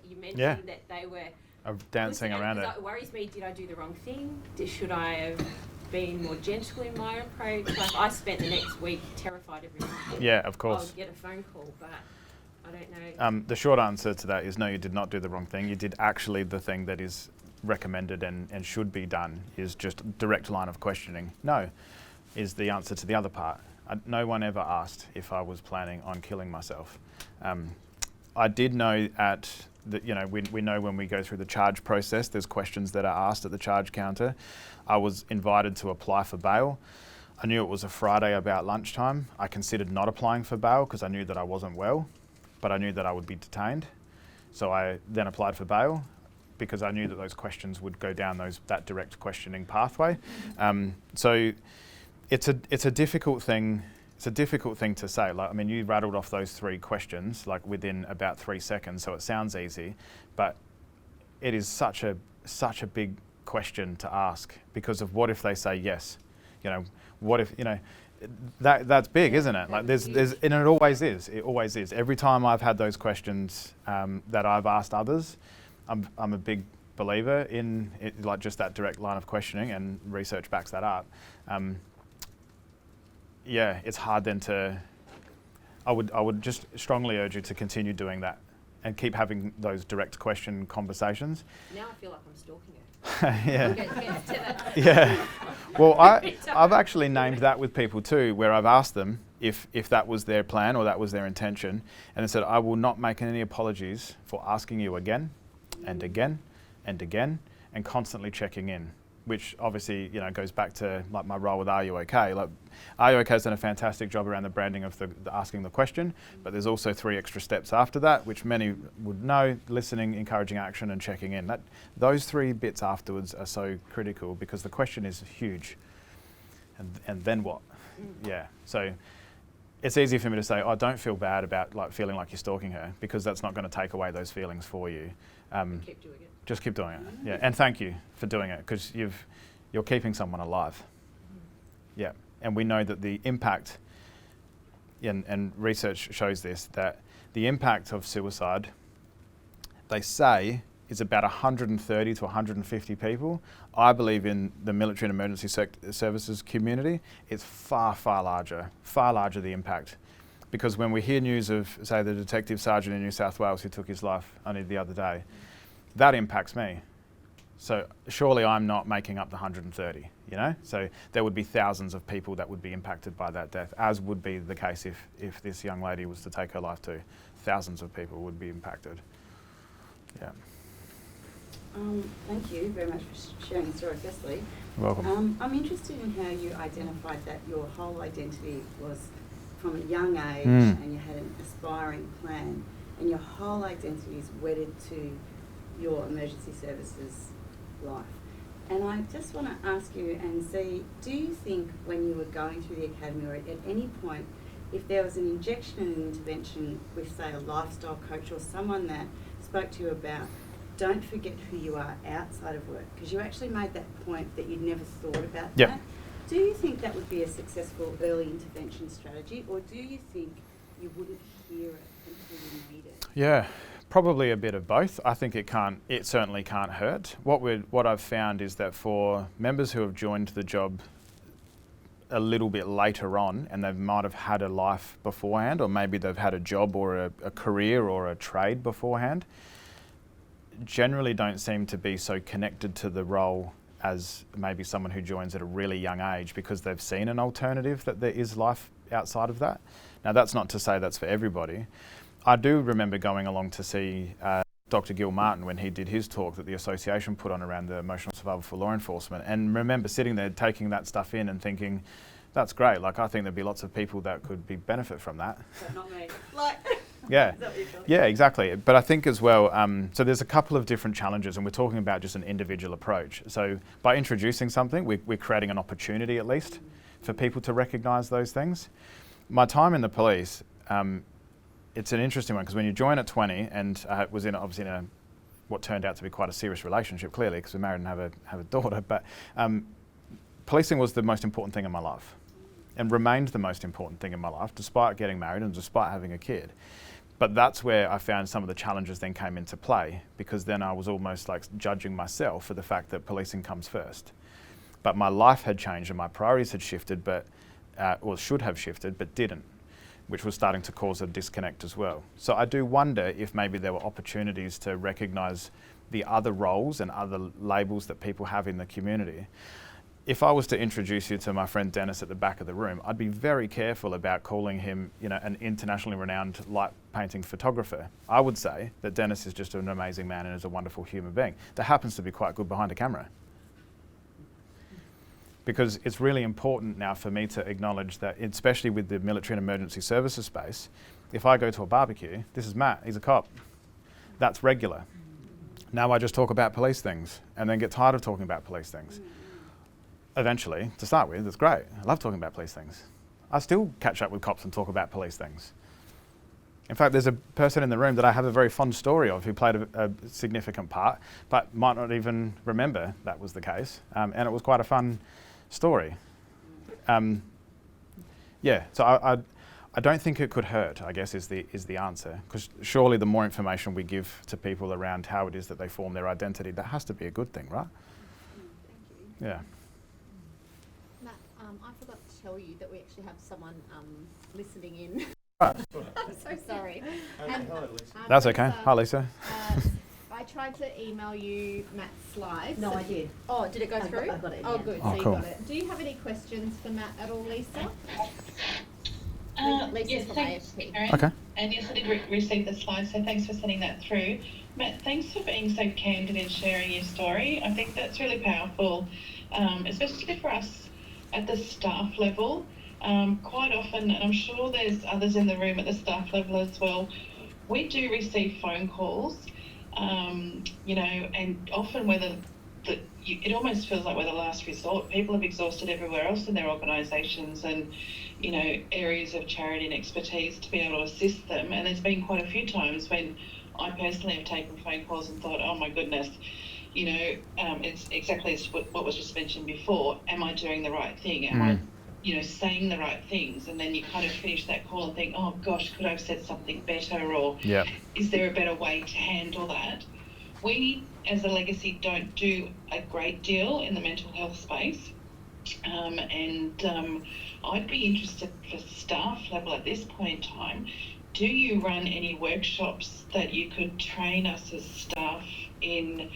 you mentioned that they were dancing around it. It worries me, did I do the wrong thing? Should I have been more gentle in my approach? Like, I spent the next week terrified every night. Yeah, of course. I would get a phone call, but I don't know. The short answer to that is no, you did not do the wrong thing. You did actually the thing that is recommended and should be done, is just direct line of questioning. No, is the answer to the other part. No one ever asked if I was planning on killing myself. I did know you know, we know when we go through the charge process, there's questions that are asked at the charge counter. I was invited to apply for bail. I knew it was a Friday about lunchtime. I considered not applying for bail because I knew that I wasn't well, but I knew that I would be detained. So I then applied for bail because I knew that those questions would go down that direct questioning pathway. So it's a difficult thing. It's a difficult thing to say. Like, I mean, you rattled off those 3 questions like within about 3 seconds, so it sounds easy, but it is such a big question to ask because of what if they say yes? You know, what if, you know, that's big, isn't it? Like there's and it always is. It always is. Every time I've had those questions that I've asked others, I'm a big believer in it, like just that direct line of questioning, and research backs that up. Yeah, it's hard then to. I would just strongly urge you to continue doing that and keep having those direct question conversations. Now I feel like I'm stalking her. Yeah. Get to that. Yeah. Well, I've actually named that with people too, where I've asked them if that was their plan or that was their intention, and they said, I will not make any apologies for asking you again and again and again and constantly checking in, which obviously, you know, goes back to like my role with Are You OK? Like, Are You OK has done a fantastic job around the branding of the asking the question, but there's also 3 extra steps after that, which many would know: listening, encouraging action, and checking in. Those 3 bits afterwards are so critical because the question is huge. And then what? Yeah. So it's easy for me to say, oh, don't feel bad about like feeling like you're stalking her, because that's not going to take away those feelings for you. Keep doing it. Just keep doing it. Yeah, and thank you for doing it, because you're keeping someone alive. Yeah, and we know that the impact, and research shows this, that the impact of suicide, they say, is about 130 to 150 people. I believe in the military and emergency services community, it's far, far larger the impact. Because when we hear news of, say, the detective sergeant in New South Wales who took his life only the other day, that impacts me. So surely I'm not making up the 130, you know? So there would be thousands of people that would be impacted by that death, as would be the case if this young lady was to take her life too. Thousands of people would be impacted. Yeah. Thank you very much for sharing the story, firstly. You're welcome. I'm interested in how you identified that your whole identity was from a young age, and you had an aspiring plan, and your whole identity is wedded to your emergency services life. And I just want to ask you and see, do you think when you were going through the academy, or at any point, if there was an injection and an intervention with, say, a lifestyle coach or someone that spoke to you about, don't forget who you are outside of work, because you actually made that point that you'd never thought about that. Do you think that would be a successful early intervention strategy, or do you think you wouldn't hear it until you need it? Yeah, probably a bit of both. I think it certainly can't hurt. What I've found is that for members who have joined the job a little bit later on, and they might have had a life beforehand, or maybe they've had a job or a career or a trade beforehand, generally don't seem to be so connected to the role as maybe someone who joins at a really young age, because they've seen an alternative that there is life outside of that. Now, that's not to say that's for everybody. I do remember going along to see Dr. Gil Martin when he did his talk that the association put on around the emotional survival for law enforcement, and remember sitting there taking that stuff in and thinking, that's great, like I think there'd be lots of people that could benefit from that. But not me. Like, yeah, is that what you feel? yeah, exactly. But I think as well, so there's a couple of different challenges, and we're talking about just an individual approach. So by introducing something, we're creating an opportunity at least for people to recognise those things. My time in the police, it's an interesting one, because when you join at 20, and I was obviously in what turned out to be quite a serious relationship, clearly, because we're married and have a daughter, but policing was the most important thing in my life, and remained the most important thing in my life, despite getting married and despite having a kid. But that's where I found some of the challenges then came into play, because then I was almost like judging myself for the fact that policing comes first. But my life had changed and my priorities had shifted, or should have shifted, but didn't, which was starting to cause a disconnect as well. So I do wonder if maybe there were opportunities to recognise the other roles and other labels that people have in the community. If I was to introduce you to my friend Dennis at the back of the room, I'd be very careful about calling him, an internationally renowned light painting photographer. I would say that Dennis is just an amazing man and is a wonderful human being that happens to be quite good behind a camera. Because it's really important now for me to acknowledge that, especially with the military and emergency services space, if I go to a barbecue, this is Matt, he's a cop. that's regular. Now I just talk about police things and then get tired of talking about police things. Eventually, to start with, it's great. I love talking about police things. I still catch up with cops and talk about police things. In fact, there's a person in the room that I have a very fond story of who played a significant part, but might not even remember that was the case. And it was quite a fun story. Yeah, so I don't think it could hurt, I guess, is the answer. Because surely the more information we give to people around how it is that they form their identity, that has to be a good thing, right? Thank you. Yeah. Matt, I forgot to tell you that we actually have someone listening in. Right. I'm so sorry. That's okay. Hi, Lisa. I tried to email you Matt's slides. No, I did. Oh, did it go through? I got it, Oh, yeah. good. Oh, So you cool. got it. Do you have any questions for Matt at all, Lisa? Lisa's Yes, from thanks, AFP. Karen. Okay. And yes, I did receive the slide, so thanks for sending that through. Matt, thanks for being so candid in sharing your story. I think that's really powerful, especially for us at the staff level. Quite often, and I'm sure there's others in the room at the staff level as well, we do receive phone calls, and often it almost feels like we're the last resort. People have exhausted everywhere else in their organisations and, areas of charity and expertise to be able to assist them. And there's been quite a few times when I personally have taken phone calls and thought, oh my goodness, it's exactly what was just mentioned before. Am I doing the right thing? Am I saying the right things? And then you kind of finish that call and think, oh gosh, could I have said something better? Or is there a better way to handle that? We, as a legacy, don't do a great deal in the mental health space. I'd be interested for staff level at this point in time, do you run any workshops that you could train us as staff in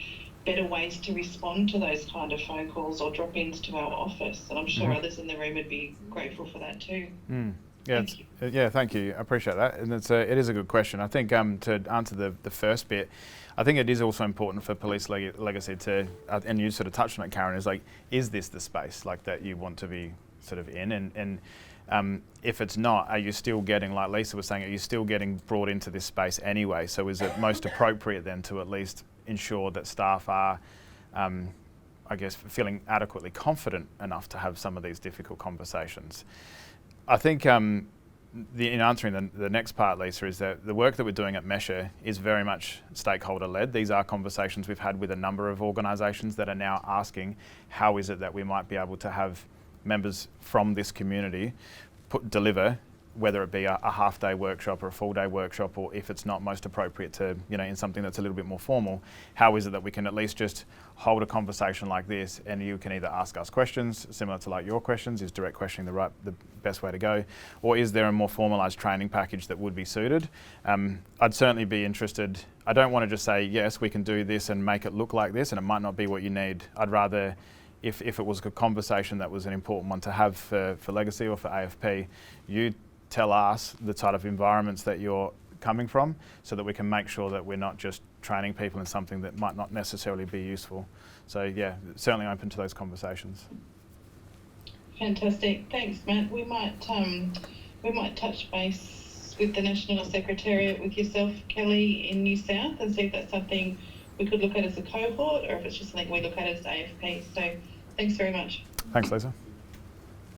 better ways to respond to those kind of phone calls or drop-ins to our office? And I'm sure others in the room would be grateful for that too. Yeah, thank you. I appreciate that. And it is a good question. I think to answer the first bit, I think it is also important for police legacy to, and you sort of touched on it, Karen, is this the space like that you want to be sort of in? And if it's not, are you still getting, like Lisa was saying, are you still getting brought into this space anyway? So is it most appropriate then to at least ensure that staff are, I guess, feeling adequately confident enough to have some of these difficult conversations? I think in answering the next part, Lisa, is that the work that we're doing at Measure is very much stakeholder-led. These are conversations we've had with a number of organisations that are now asking, how is it that we might be able to have members from this community deliver, whether it be a half-day workshop or a full-day workshop, or if it's not most appropriate to, in something that's a little bit more formal, how is it that we can at least just hold a conversation like this, and you can either ask us questions, similar to like your questions, is direct questioning the best way to go, or is there a more formalised training package that would be suited? I'd certainly be interested. I don't want to just say, yes, we can do this and make it look like this, and it might not be what you need. I'd rather, if it was a conversation that was an important one to have for Legacy or for AFP, you tell us the type of environments that you're coming from so that we can make sure that we're not just training people in something that might not necessarily be useful. So yeah, certainly open to those conversations. Fantastic, thanks Matt. We might touch base with the National Secretariat with yourself, Kelly, in New South and see if that's something we could look at as a cohort or if it's just something we look at as AFP. So thanks very much. Thanks, Lisa.